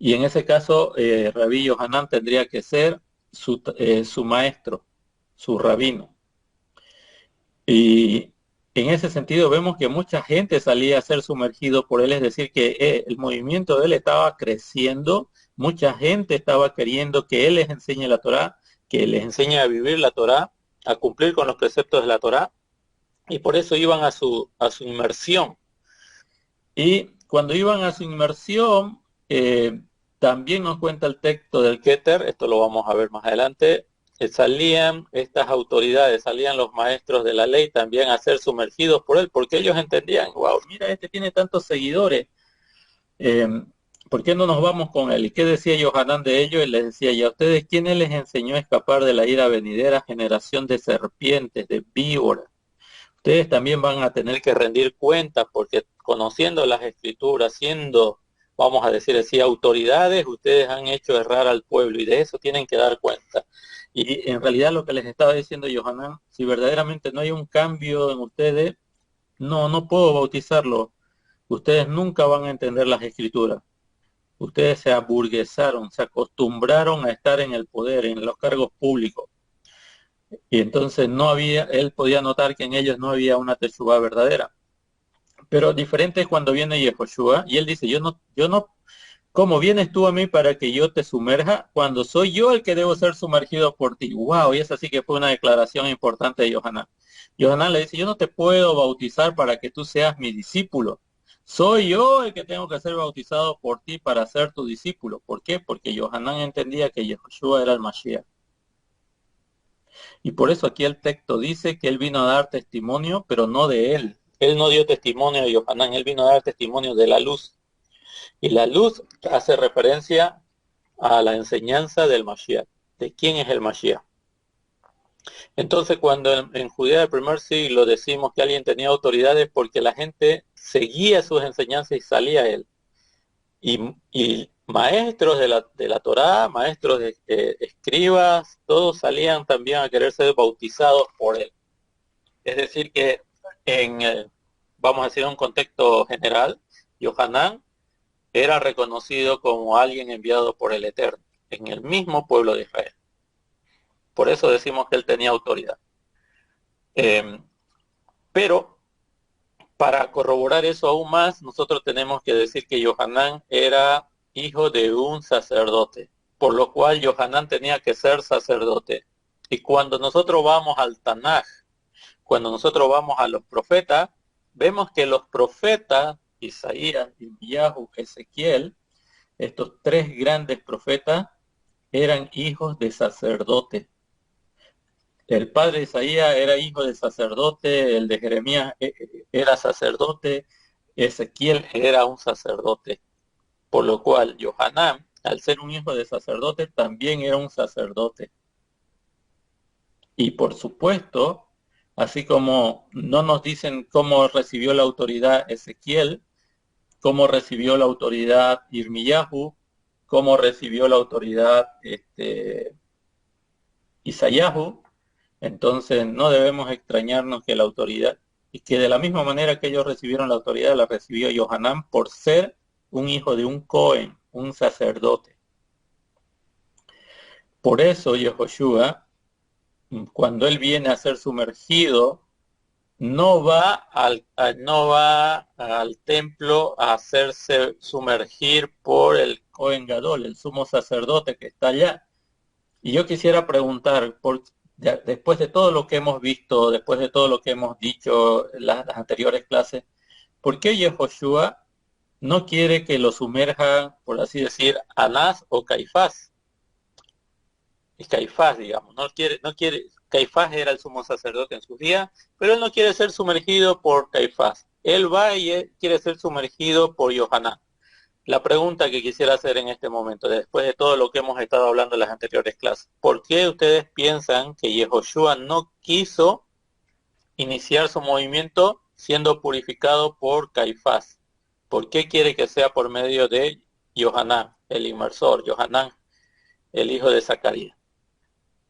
Y en ese caso, Rabí Yohanan tendría que ser su maestro, su rabino. Y en ese sentido vemos que mucha gente salía a ser sumergido por él, es decir, que el movimiento de él estaba creciendo, mucha gente estaba queriendo que él les enseñe la Torá, que les enseñe a vivir la Torá, a cumplir con los preceptos de la Torá, y por eso iban a su inmersión. Y cuando iban a su inmersión, también nos cuenta el texto del Keter, esto lo vamos a ver más adelante, salían estas autoridades, salían los maestros de la ley también a ser sumergidos por él, porque ellos entendían, wow, mira, este tiene tantos seguidores, eh, ¿por qué no nos vamos con él? ¿Y qué decía Yohanan de ellos? Y les decía, ¿y a ustedes quién les enseñó a escapar de la ira venidera, generación de serpientes, de víboras? Ustedes también van a tener que rendir cuentas porque conociendo las escrituras, siendo, vamos a decir así, autoridades, ustedes han hecho errar al pueblo y de eso tienen que dar cuenta. Y en realidad lo que les estaba diciendo Yohanan, si verdaderamente no hay un cambio en ustedes, no puedo bautizarlo. Ustedes nunca van a entender las escrituras. Ustedes se aburguesaron, se acostumbraron a estar en el poder, en los cargos públicos. Y entonces no había, él podía notar que en ellos no había una teshuvá verdadera. Pero diferente es cuando viene Yehoshua y él dice, yo no, ¿cómo vienes tú a mí para que yo te sumerja cuando soy yo el que debo ser sumergido por ti? Wow, y esa sí que fue una declaración importante de Yohanan. Yohanan le dice, yo no te puedo bautizar para que tú seas mi discípulo. Soy yo el que tengo que ser bautizado por ti para ser tu discípulo. ¿Por qué? Porque Yohanan entendía que Yehoshua era el Mashiach. Y por eso aquí el texto dice que él vino a dar testimonio, pero no de él. Él no dio testimonio de Yohanan, él vino a dar testimonio de la luz. Y la luz hace referencia a la enseñanza del Mashiach. ¿De quién es el Mashiach? Entonces, cuando en Judea del primer siglo decimos que alguien tenía autoridades porque la gente seguía sus enseñanzas y salía a él. Y maestros de la Torá, maestros de escribas, todos salían también a querer ser bautizados por él. Es decir que vamos a decir en un contexto general, Yohanan era reconocido como alguien enviado por el Eterno en el mismo pueblo de Israel. Por eso decimos que él tenía autoridad. Pero para corroborar eso aún más, nosotros tenemos que decir que Yohanan era hijo de un sacerdote, por lo cual Yohanan tenía que ser sacerdote. Y cuando nosotros vamos al Tanaj, cuando nosotros vamos a los profetas, vemos que los profetas, Isaías, Yirmiyahu, Ezequiel, estos tres grandes profetas eran hijos de sacerdotes. El padre de Isaías era hijo de sacerdote, el de Jeremías era sacerdote, Ezequiel era un sacerdote. Por lo cual, Yohanan, al ser un hijo de sacerdote, también era un sacerdote. Y por supuesto, así como no nos dicen cómo recibió la autoridad Ezequiel, cómo recibió la autoridad Yirmiyahu, cómo recibió la autoridad Isayahu, entonces no debemos extrañarnos que la autoridad, y que de la misma manera que ellos recibieron la autoridad, la recibió Yohanan por ser un hijo de un Cohen, un sacerdote. Por eso Yehoshua, cuando él viene a ser sumergido, no va al templo a hacerse sumergir por el Cohen Gadol, el sumo sacerdote que está allá, Y yo quisiera preguntar, después de todo lo que hemos visto, después de todo lo que hemos dicho en las anteriores clases, ¿por qué Yehoshua no quiere que lo sumerjan, por así decir, Anás o Caifás? Y Caifás, digamos, Caifás era el sumo sacerdote en sus días, pero él no quiere ser sumergido por Caifás. Él va y quiere ser sumergido por Yohanan. La pregunta que quisiera hacer en este momento, después de todo lo que hemos estado hablando en las anteriores clases, ¿por qué ustedes piensan que Yehoshua no quiso iniciar su movimiento siendo purificado por Caifás? ¿Por qué quiere que sea por medio de Yohanan, el inmersor, Yohanan, el hijo de Zacarías?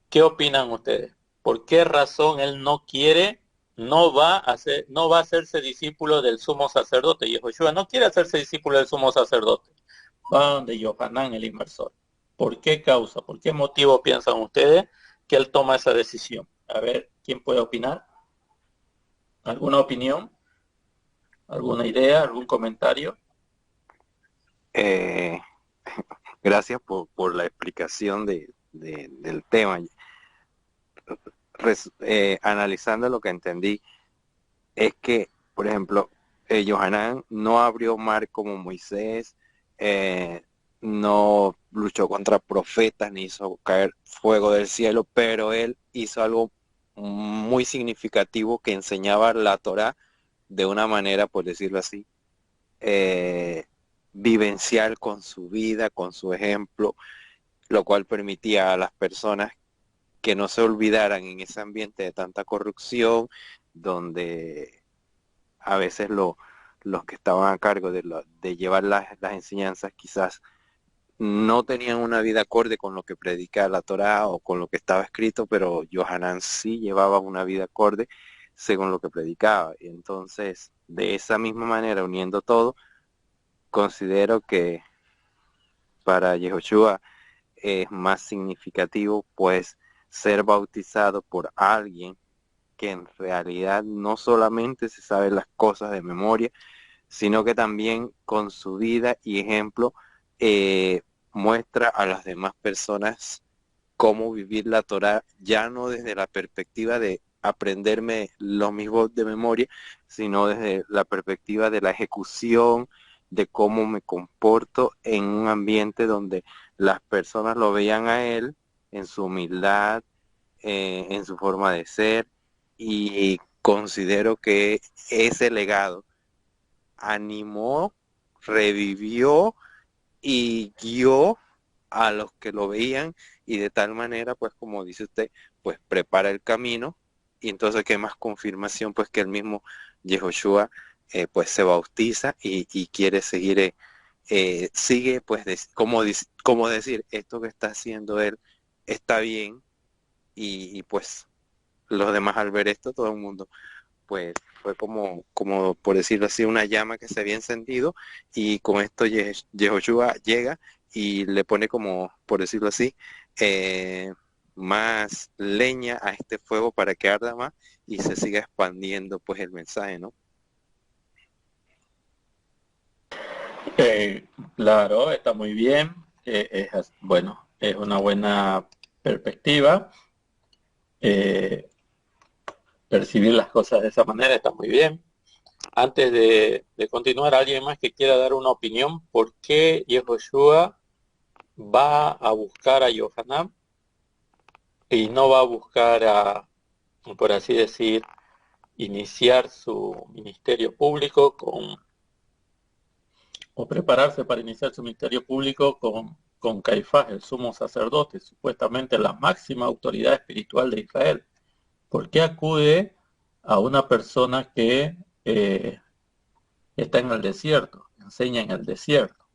¿Qué opinan ustedes? ¿Por qué razón él no quiere, no va a hacerse discípulo del sumo sacerdote? Yehoshua no quiere hacerse discípulo del sumo sacerdote. Va donde Yohanan, el inversor. ¿Por qué causa? ¿Por qué motivo piensan ustedes que él toma esa decisión? A ver, ¿quién puede opinar? ¿Alguna opinión? ¿Alguna idea? ¿Algún comentario? Eh, Gracias por la explicación del tema. Analizando lo que entendí, es que, por ejemplo, Johanán no abrió mar como Moisés, eh, no luchó contra profetas ni hizo caer fuego del cielo, pero él hizo algo muy significativo que enseñaba la Torá de una manera, por decirlo así, eh, vivencial con su vida, con su ejemplo, lo cual permitía a las personas que no se olvidaran en ese ambiente de tanta corrupción, donde a veces los que estaban a cargo de llevar las enseñanzas quizás no tenían una vida acorde con lo que predica la Torá o con lo que estaba escrito, pero Yohanan sí llevaba una vida acorde según lo que predicaba. Y entonces, de esa misma manera, uniendo todo, considero que para Yehoshua es más significativo pues ser bautizado por alguien que en realidad no solamente se sabe las cosas de memoria, sino que también con su vida y ejemplo eh, muestra a las demás personas cómo vivir la Torah, ya no desde la perspectiva de aprenderme los mismos de memoria, sino desde la perspectiva de la ejecución, de cómo me comporto en un ambiente donde las personas lo veían a él en su humildad, en su forma de ser, y considero que ese legado animó, revivió y guió a los que lo veían y de tal manera, pues como dice usted, pues prepara el camino y entonces qué más confirmación pues que el mismo Yehoshua pues se bautiza y quiere seguir, sigue pues como decir, esto que está haciendo él está bien y pues los demás al ver esto, todo el mundo pues fue como por decirlo así, una llama que se había encendido y con esto Yehoshua llega y le pone como, por decirlo así, eh, más leña a este fuego para que arda más y se siga expandiendo pues el mensaje, ¿no? Eh, claro, está muy bien. Bueno, es una buena perspectiva. Eh, Percibir las cosas de esa manera está muy bien. Antes de continuar, alguien más que quiera dar una opinión, ¿por qué Yehoshua va a buscar a Yohanan y no va a buscar a, por así decir, iniciar su ministerio público o prepararse para iniciar su ministerio público con Caifás, el sumo sacerdote, supuestamente la máxima autoridad espiritual de Israel? ¿Por qué acude a una persona que está en el desierto, enseña en el desierto?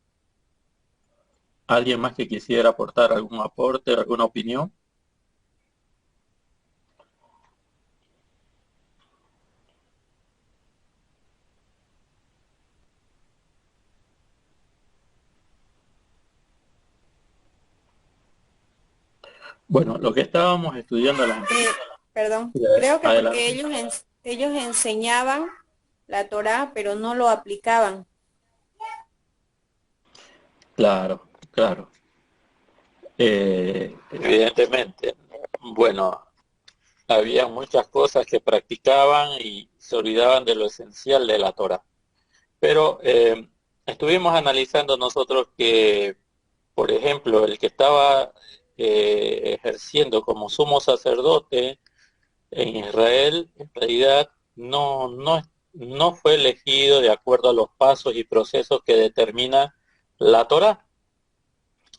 ¿Alguien más que quisiera aportar algún aporte, alguna opinión? Bueno, lo que estábamos estudiando las anteriores. Perdón, creo que porque Adelante. ellos enseñaban la Torá, pero no lo aplicaban. Claro, claro. Evidentemente, bueno, había muchas cosas que practicaban y se olvidaban de lo esencial de la Torah. Pero estuvimos analizando nosotros que, por ejemplo, el que estaba ejerciendo como sumo sacerdote en Israel, en realidad no fue elegido de acuerdo a los pasos y procesos que determina la Torah,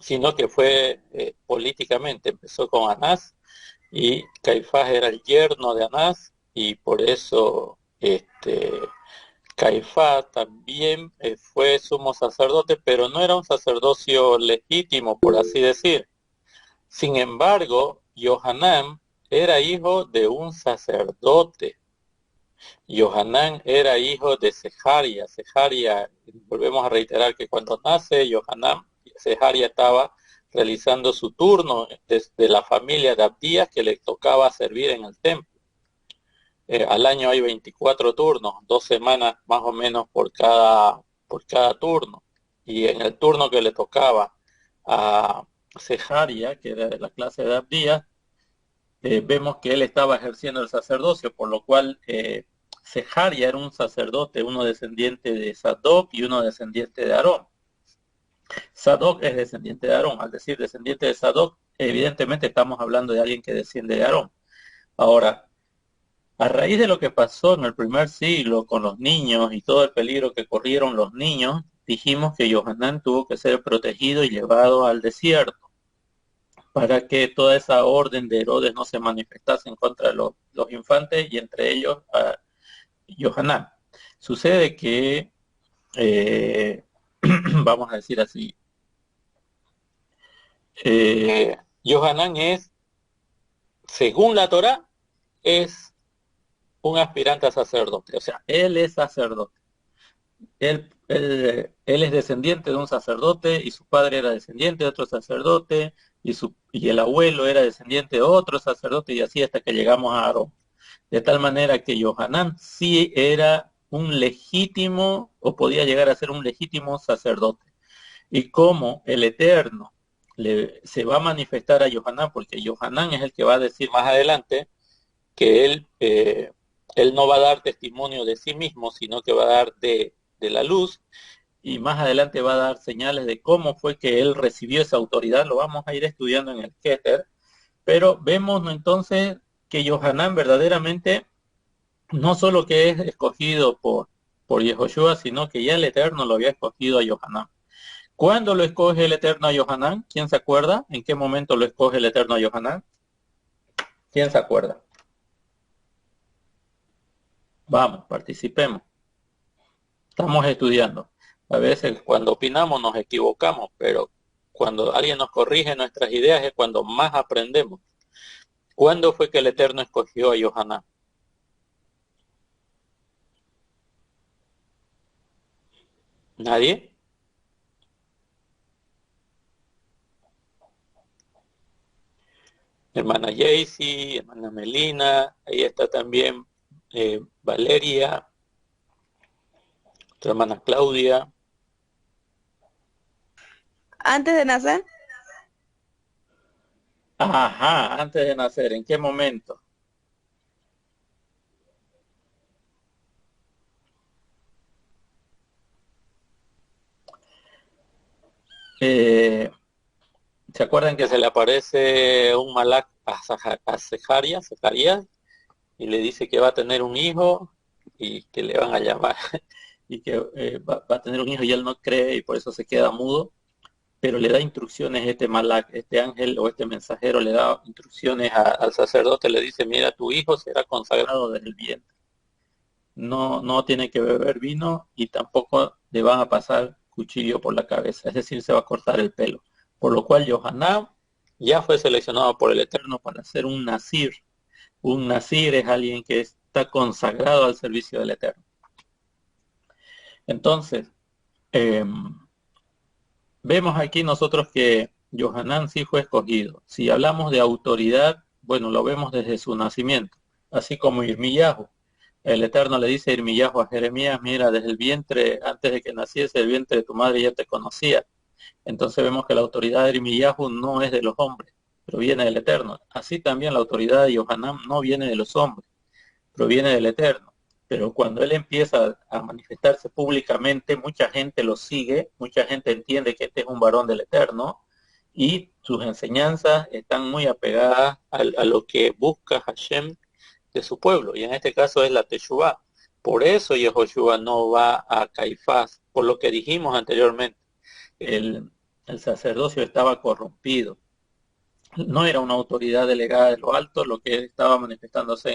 sino que fue políticamente. Empezó con Anás y Caifás era el yerno de Anás y por eso Caifás también fue sumo sacerdote, pero no era un sacerdocio legítimo, por así decir. Sin embargo, Johanán era hijo de un sacerdote. Johanán era hijo de Sejaria. Sejaria, volvemos a reiterar que cuando nace Johanán, Sejaria estaba realizando su turno desde la familia de Abdías que le tocaba servir en el templo. Al año hay 24 turnos, 2 semanas más o menos por cada turno. Y en el turno que le tocaba a Sejaria, que era de la clase de Abdías, vemos que él estaba ejerciendo el sacerdocio, por lo cual Sejaria era un sacerdote, uno descendiente de Sadoc y uno descendiente de Aarón. Sadoc es descendiente de Aarón. Al decir descendiente de Sadoc, evidentemente estamos hablando de alguien que desciende de Aarón. Ahora, a raíz de lo que pasó en el primer siglo con los niños y todo el peligro que corrieron los niños, dijimos que Johanán tuvo que ser protegido y llevado al desierto para que toda esa orden de Herodes no se manifestase en contra de los infantes y entre ellos a Johanán. Sucede que, vamos a decir así, Johanán es, según la Torá, es un aspirante a sacerdote, o sea, él es sacerdote. Él es descendiente de un sacerdote y su padre era descendiente de otro sacerdote y el abuelo era descendiente de otro sacerdote y así hasta que llegamos a Aarón. De tal manera que Johanán sí era un legítimo o podía llegar a ser un legítimo sacerdote. Y como el Eterno se va a manifestar a Johanán, porque Johanán es el que va a decir más adelante que él no va a dar testimonio de sí mismo, sino que va a dar de la luz, y más adelante va a dar señales de cómo fue que él recibió esa autoridad. Lo vamos a ir estudiando en el Keter, pero vemos entonces que Johanán verdaderamente no solo que es escogido por Yehoshua, sino que ya el Eterno lo había escogido a Johanán. ¿Cuándo lo escoge el Eterno a Johanán? ¿Quién se acuerda? ¿En qué momento lo escoge el Eterno a Johanán? ¿Quién se acuerda? Vamos, participemos. Estamos estudiando. A veces cuando opinamos nos equivocamos, pero cuando alguien nos corrige nuestras ideas es cuando más aprendemos. ¿Cuándo fue que el Eterno escogió a Johanán? ¿Nadie? Hermana Jaycee, hermana Melina, ahí está también Valeria, tu hermana Claudia. Antes de nacer, Ajá, antes de nacer, ¿en qué momento? Eh, ¿Se acuerdan que se le aparece un malak a Zacarías, y le dice que va a tener un hijo y que le van a llamar y que va a tener un hijo y él no cree y por eso se queda mudo, pero le da instrucciones este malak, este ángel o este mensajero le da instrucciones al sacerdote, le dice, mira, tu hijo será consagrado desde el vientre, no tiene que beber vino y tampoco le van a pasar cuchillo por la cabeza, es decir, se va a cortar el pelo. Por lo cual Johaná ya fue seleccionado por el Eterno para ser un nazir. Un nazir es alguien que está consagrado al servicio del Eterno. Entonces, eh, vemos aquí nosotros que Johanán sí fue escogido. Si hablamos de autoridad, bueno, lo vemos desde su nacimiento, así como Irmiyahu. El Eterno le dice a Irmiyahu a Jeremías, mira, desde el vientre, antes de que naciese el vientre de tu madre ya te conocía. Entonces vemos que la autoridad de Irmiyahu no es de los hombres, pero viene del Eterno. Así también la autoridad de Yohanan no viene de los hombres, proviene del Eterno. Pero cuando él empieza a manifestarse públicamente, mucha gente lo sigue, mucha gente entiende que este es un varón del Eterno, y sus enseñanzas están muy apegadas a lo que busca Hashem de su pueblo, y en este caso es la Teshuvah. Por eso Yehoshua no va a Caifás, por lo que dijimos anteriormente. El sacerdocio estaba corrompido. No era una autoridad delegada de lo alto lo que estaba manifestándose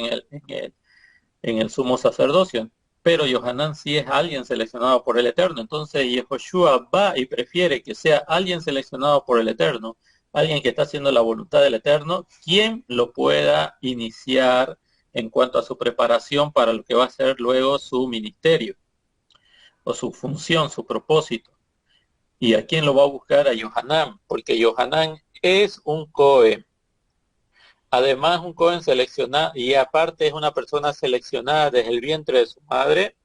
en el sumo sacerdocio. Pero Yohanan sí es alguien seleccionado por el Eterno. Entonces Yehoshua va y prefiere que sea alguien seleccionado por el Eterno, alguien que está haciendo la voluntad del Eterno, quien lo pueda iniciar en cuanto a su preparación para lo que va a ser luego su ministerio, o su función, su propósito. ¿Y a quién lo va a buscar? A Yohanan, porque Yohanan es un Cohen. Además, un Cohen seleccionado, y aparte es una persona seleccionada desde el vientre de su madre.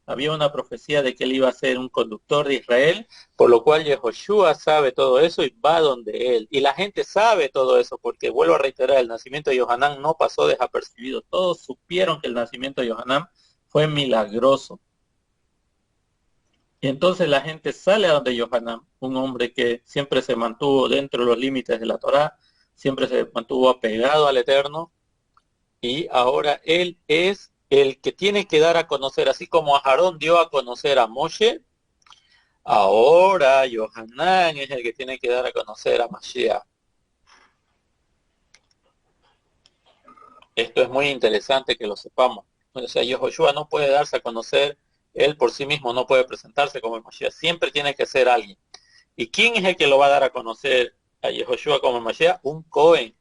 Había una profecía de que él iba a ser un conductor de Israel, por lo cual Yehoshua sabe todo eso y va donde él. Y la gente sabe todo eso, porque vuelvo a reiterar, el nacimiento de Yohanan no pasó desapercibido. Todos supieron que el nacimiento de Yohanan fue milagroso. Y entonces la gente sale a donde Yohanan, un hombre que siempre se mantuvo dentro de los límites de la Torá, siempre se mantuvo apegado al Eterno, y ahora él es el que tiene que dar a conocer, así como Aarón dio a conocer a Moshe, ahora Yohanan es el que tiene que dar a conocer a Mashiach. Esto es muy interesante que lo sepamos. O sea, Yehoshua no puede darse a conocer, él por sí mismo no puede presentarse como el Mashiach, siempre tiene que ser alguien. ¿Y quién es el que lo va a dar a conocer a Yehoshua como el Mashiach? Un Cohen.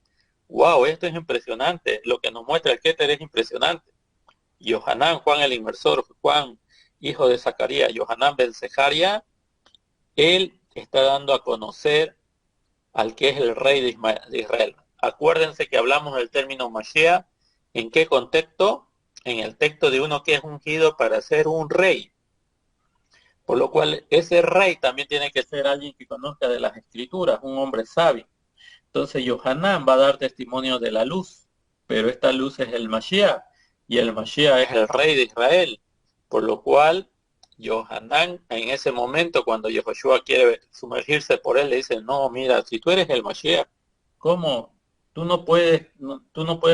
Wow, esto es impresionante. Lo que nos muestra el Keter es impresionante. Yohanan, Juan el Inmersor, Juan, hijo de Zacarías, Yohanan ben Zecharia, él está dando a conocer al que es el rey de Israel. Acuérdense que hablamos del término Mashiach, ¿en qué contexto? En el texto de uno que es ungido para ser un rey. Por lo cual ese rey también tiene que ser alguien que conozca de las escrituras, un hombre sabio. Entonces Yohanan va a dar testimonio de la luz, pero esta luz es el Mashiach, y el Mashiach es el rey de Israel. Por lo cual Yohanan en ese momento, cuando Yehoshua quiere sumergirse por él, le dice, no, mira, si tú eres el Mashiach, ¿cómo? Tú no puedes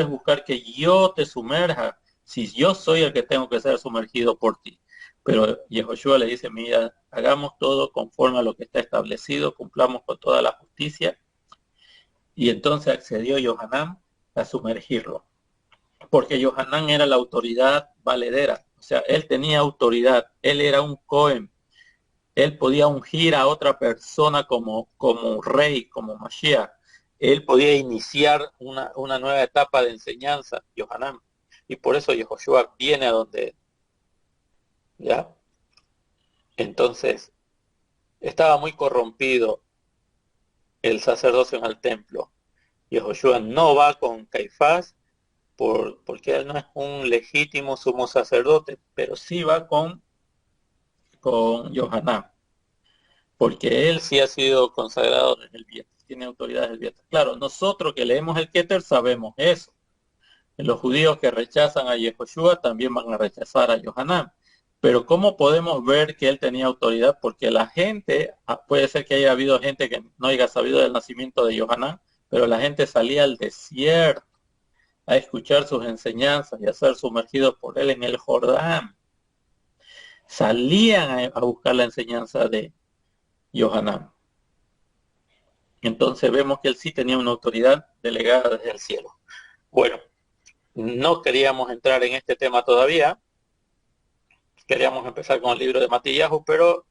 buscar que yo te sumerja, si yo soy el que tengo que ser sumergido por ti. Pero Yehoshua le dice, mira, hagamos todo conforme a lo que está establecido, cumplamos con toda la justicia. Y entonces accedió Yohanan a sumergirlo, porque Yohanan era la autoridad valedera, o sea, él tenía autoridad, él era un Cohen, él podía ungir a otra persona como rey, como Mashiach, él podía iniciar una nueva etapa de enseñanza, Yohanan, y por eso Yehoshua viene a donde, ¿ya? Entonces, estaba muy corrompido el sacerdocio en el templo. Yehoshua no va con Caifás, porque él no es un legítimo sumo sacerdote, pero sí va con Yohanan, porque él sí ha sido consagrado desde el vientre, tiene autoridad desde el vientre. Claro, nosotros que leemos el Keter sabemos eso. Los judíos que rechazan a Yehoshua también van a rechazar a Yohanan. Pero ¿cómo podemos ver que él tenía autoridad? Porque la gente, puede ser que haya habido gente que no haya sabido del nacimiento de Yohanan, pero la gente salía al desierto a escuchar sus enseñanzas y a ser sumergidos por él en el Jordán. Salían a buscar la enseñanza de Yohanan. Entonces vemos que él sí tenía una autoridad delegada desde el cielo. Bueno, no queríamos entrar en este tema todavía. Queríamos empezar con el libro de Matillahu, pero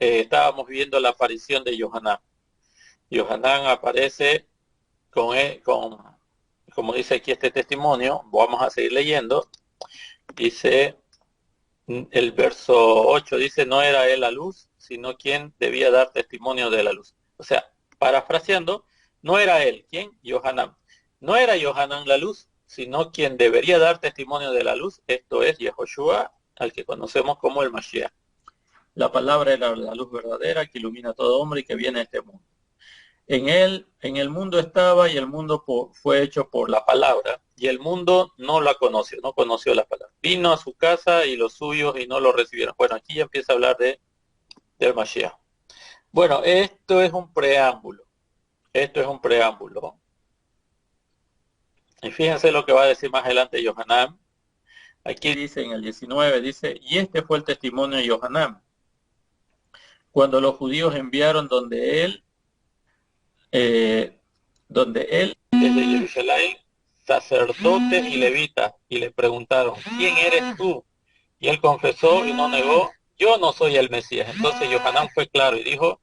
estábamos viendo la aparición de Yohanan. Yohanan aparece como dice aquí este testimonio, vamos a seguir leyendo. Dice, el verso 8 dice, no era él la luz, sino quien debía dar testimonio de la luz. O sea, parafraseando, no era él, ¿quién? Yohanan. No era Yohanan la luz, sino quien debería dar testimonio de la luz, esto es Yehoshua, al que conocemos como el Mashiach. La palabra era la luz verdadera que ilumina a todo hombre y que viene a este mundo. En el mundo estaba y el mundo fue hecho por la palabra y el mundo no la conoció, no conoció la palabra. Vino a su casa y los suyos y no lo recibieron. Bueno, aquí ya empieza a hablar del Mashiach. Bueno, esto es un preámbulo. Esto es un preámbulo. Y fíjense lo que va a decir más adelante Yohanan. Aquí dice en el 19, dice, y este fue el testimonio de Yohanan. Cuando los judíos enviaron eh, donde él, desde Jerusalén, sacerdotes y levitas, y le preguntaron, ¿quién eres tú? Y él confesó y no negó, yo no soy el Mesías. Entonces Yohanan fue claro y dijo,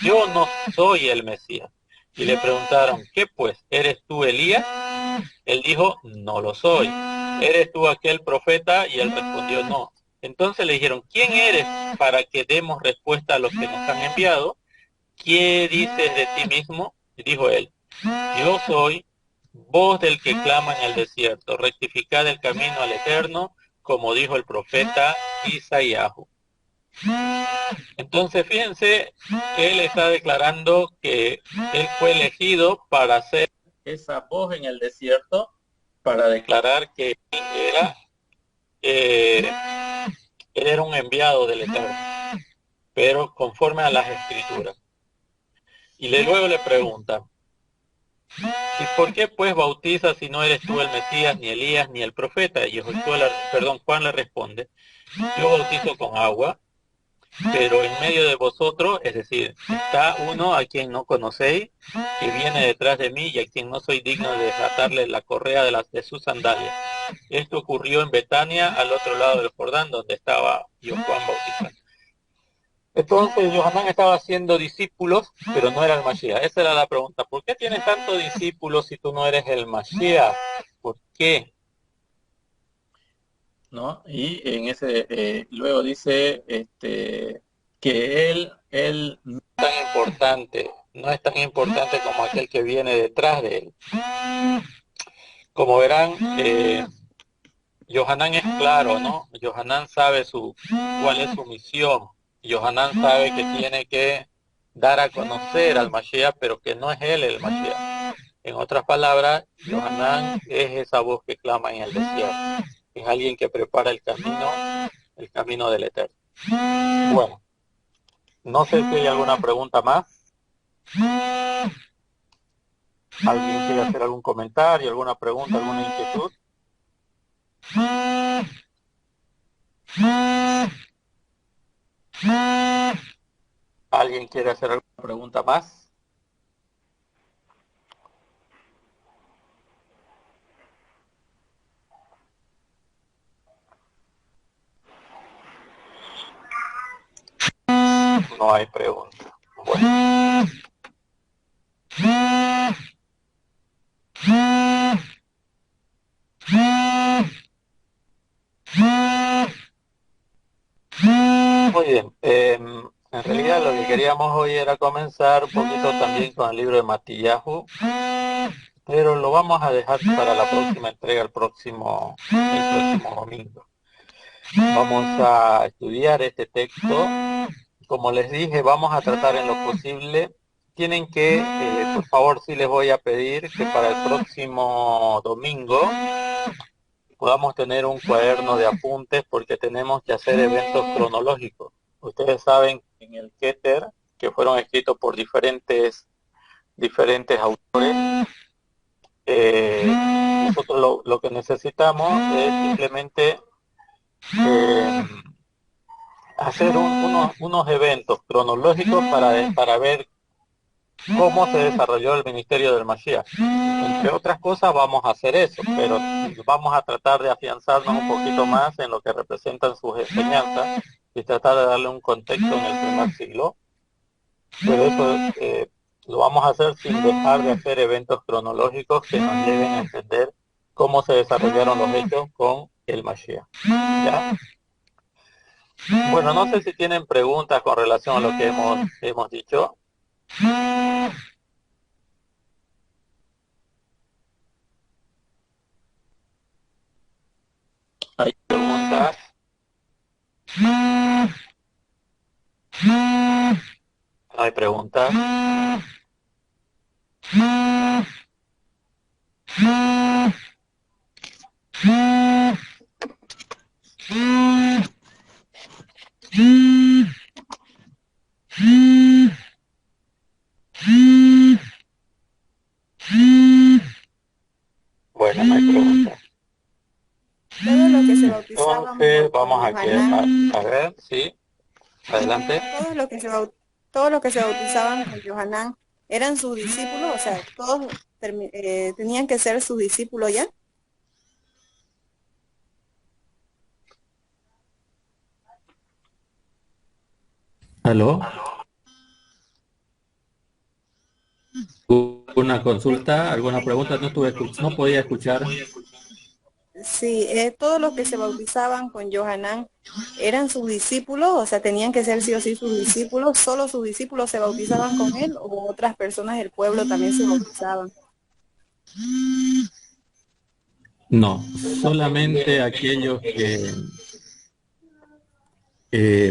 yo no soy el Mesías. Y le preguntaron, ¿qué pues? ¿Eres tú Elías? Él dijo, no lo soy. ¿Eres tú aquel profeta? Y él respondió, no. Entonces le dijeron, ¿quién eres para que demos respuesta a los que nos han enviado? ¿Qué dices de ti mismo? Y dijo él, yo soy voz del que clama en el desierto, rectificad el camino al Eterno, como dijo el profeta Isaías. Entonces, fíjense, él está declarando que él fue elegido para ser esa voz en el desierto, para declarar que eh, él era un enviado del Eterno, pero conforme a las escrituras. Y luego le pregunta, ¿y por qué pues bautizas si no eres tú el Mesías, ni Elías, ni el profeta? Y Juan le responde, yo bautizo con agua, pero en medio de vosotros, es decir, está uno a quien no conocéis, que viene detrás de mí y a quien no soy digno de desatarle la correa de sus sandalias. Esto ocurrió en Betania, al otro lado del Jordán, donde estaba yo Juan bautizando. Entonces Yohanan estaba haciendo discípulos, pero no era el Mashiach. Esa era la pregunta. ¿Por qué tienes tantos discípulos si tú no eres el Mashiach? ¿Por qué? ¿No? Y en luego dice que él no es no es tan importante como aquel que viene detrás de él. Como verán, Yohanan es claro, ¿no? Yohanan sabe cuál es su misión. Yohanan sabe que tiene que dar a conocer al Mashiach, pero que no es él el Mashiach. En otras palabras, Yohanan es esa voz que clama en el desierto. Es alguien que prepara el camino del Eterno. Bueno, no sé si hay alguna pregunta más. ¿Alguien quiere hacer algún comentario, alguna pregunta, alguna inquietud? ¿Alguien quiere hacer alguna pregunta más? No hay pregunta. Bueno. Muy bien. En realidad lo que queríamos hoy era comenzar un poquito también con el libro de Matillahu, pero lo vamos a dejar para la próxima entrega, el próximo domingo. Vamos a estudiar este texto. Como les dije, vamos a tratar en lo posible. Tienen que, por favor, sí les voy a pedir que para el próximo domingo podamos tener un cuaderno de apuntes porque tenemos que hacer eventos cronológicos. Ustedes saben en el Keter, que fueron escritos por diferentes autores, nosotros lo que necesitamos es simplemente hacer unos eventos cronológicos para ver cómo se desarrolló el ministerio del Mashiach. Entre otras cosas vamos a hacer eso, pero vamos a tratar de afianzarnos un poquito más en lo que representan sus enseñanzas y tratar de darle un contexto en el primer siglo. Pero eso lo vamos a hacer sin dejar de hacer eventos cronológicos que nos lleven a entender cómo se desarrollaron los hechos con el Mashiach. ¿Ya? Bueno, no sé si tienen preguntas con relación a lo que hemos dicho. ¿Hay preguntas? ¿Hay preguntas? Bueno, no hay preguntas. Todos los que se bautizaban Entonces, con vamos Johanán, a ver, sí, adelante. todos los que se bautizaban con Johanán eran sus discípulos, o sea, todos tenían que ser sus discípulos ya. ¿Aló? ¿Una consulta? ¿Alguna pregunta? No podía escuchar. Sí, todos los que se bautizaban con Johanán eran sus discípulos, o sea, tenían que ser sí o sí sus discípulos, solo sus discípulos se bautizaban con él o otras personas del pueblo también se bautizaban. No, solamente aquellos que,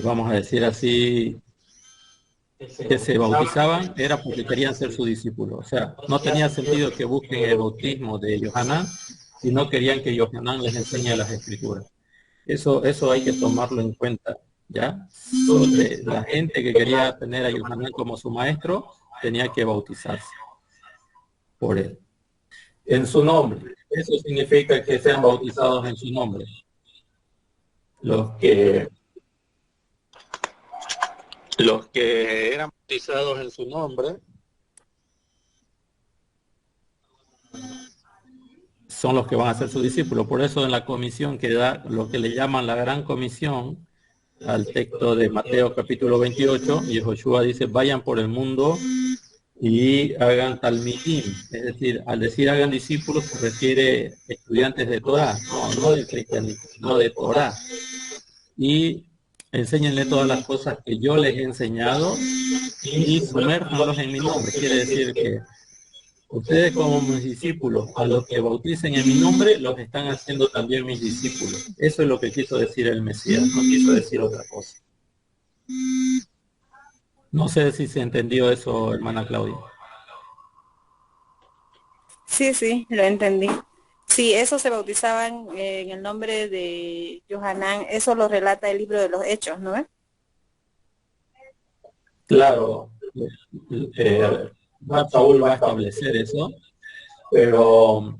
vamos a decir así, que se bautizaban era porque querían ser su discípulo. O sea, no tenía sentido que busquen el bautismo de Yohanan si no querían que Yohanan les enseñe las escrituras. Eso hay que tomarlo en cuenta, ¿ya? La gente que quería tener a Yohanan como su maestro tenía que bautizarse por él. En su nombre. Eso significa que sean bautizados en su nombre. Los que, los que eran bautizados en su nombre son los que van a ser sus discípulos. Por eso en la comisión que da lo que le llaman la gran comisión, al texto de Mateo capítulo 28, y Joshua dice, vayan por el mundo y hagan talmidim, es decir, al decir hagan discípulos se refiere estudiantes de Torah, no de cristianismo, no de Torah, y enséñenle todas las cosas que yo les he enseñado y sumérjanlos en mi nombre. Quiere decir que ustedes como mis discípulos, a los que bauticen en mi nombre, los están haciendo también mis discípulos. Eso es lo que quiso decir el Mesías, no quiso decir otra cosa. No sé si se entendió eso, hermana Claudia. Sí, sí, lo entendí. Sí, esos se bautizaban en el nombre de Johanán, eso lo relata el libro de los Hechos, ¿no? Claro, Saúl va a establecer eso, pero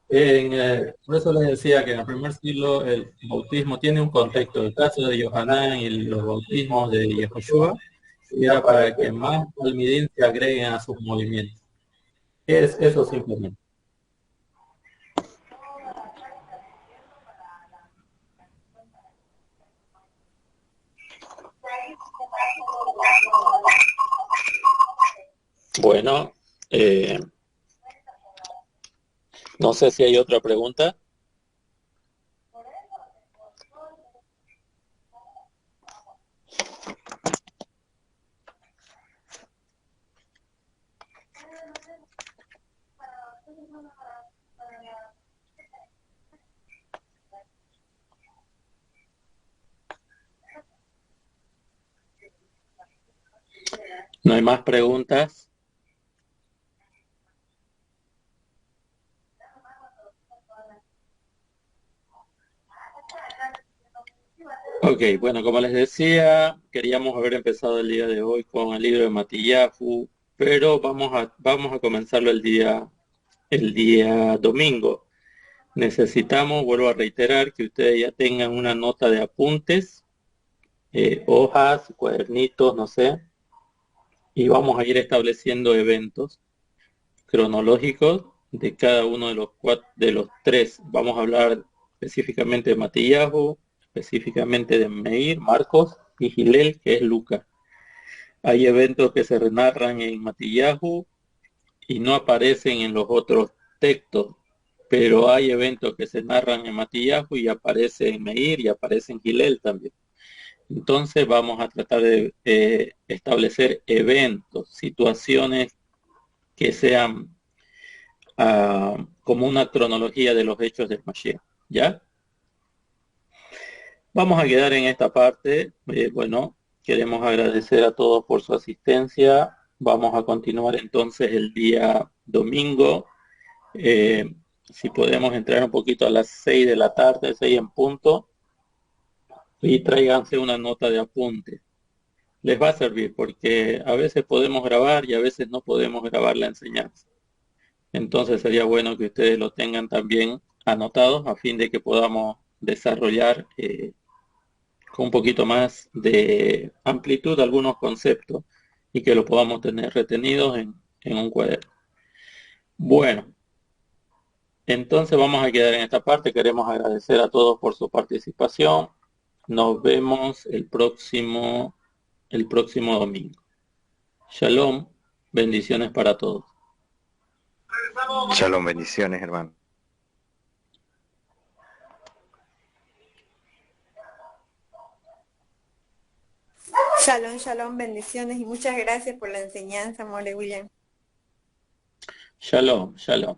por eso les decía que en el primer siglo el bautismo tiene un contexto. El caso de Yohanan y los bautismos de Yehoshua era para que más talmidim se agreguen a sus movimientos. Es eso simplemente. Bueno, no sé si hay otra pregunta. ¿No hay más preguntas? Ok, bueno, como les decía, queríamos haber empezado el día de hoy con el libro de Matillahu, pero vamos a comenzarlo el día domingo. Necesitamos, vuelvo a reiterar, que ustedes ya tengan una nota de apuntes, hojas, cuadernitos, no sé, y vamos a ir estableciendo eventos cronológicos de cada uno de de los tres. Vamos a hablar específicamente de Matillahu, específicamente de Meir, Marcos y Gilel, que es Lucas. Hay eventos que se narran en Matillahu y no aparecen en los otros textos, pero hay eventos que se narran en Matillahu y aparece en Meir y aparece en Gilel también. Entonces vamos a tratar de establecer eventos, situaciones que sean como una cronología de los hechos del Mashiach, ¿ya? Vamos a quedar en esta parte, bueno, Queremos agradecer a todos por su asistencia. Vamos a continuar entonces el día domingo. Si podemos entrar un poquito a las 6 de la tarde, 6 en punto, y tráiganse una nota de apunte. Les va a servir porque a veces podemos grabar y a veces no podemos grabar la enseñanza. Entonces sería bueno que ustedes lo tengan también anotados a fin de que podamos desarrollar con un poquito más de amplitud algunos conceptos y que lo podamos tener retenidos en un cuaderno. Bueno, entonces vamos a quedar en esta parte. Queremos agradecer a todos por su participación. Nos vemos el próximo domingo. Shalom, bendiciones para todos. Shalom, bendiciones, hermano. Shalom, shalom, bendiciones y muchas gracias por la enseñanza, More William. Shalom, shalom.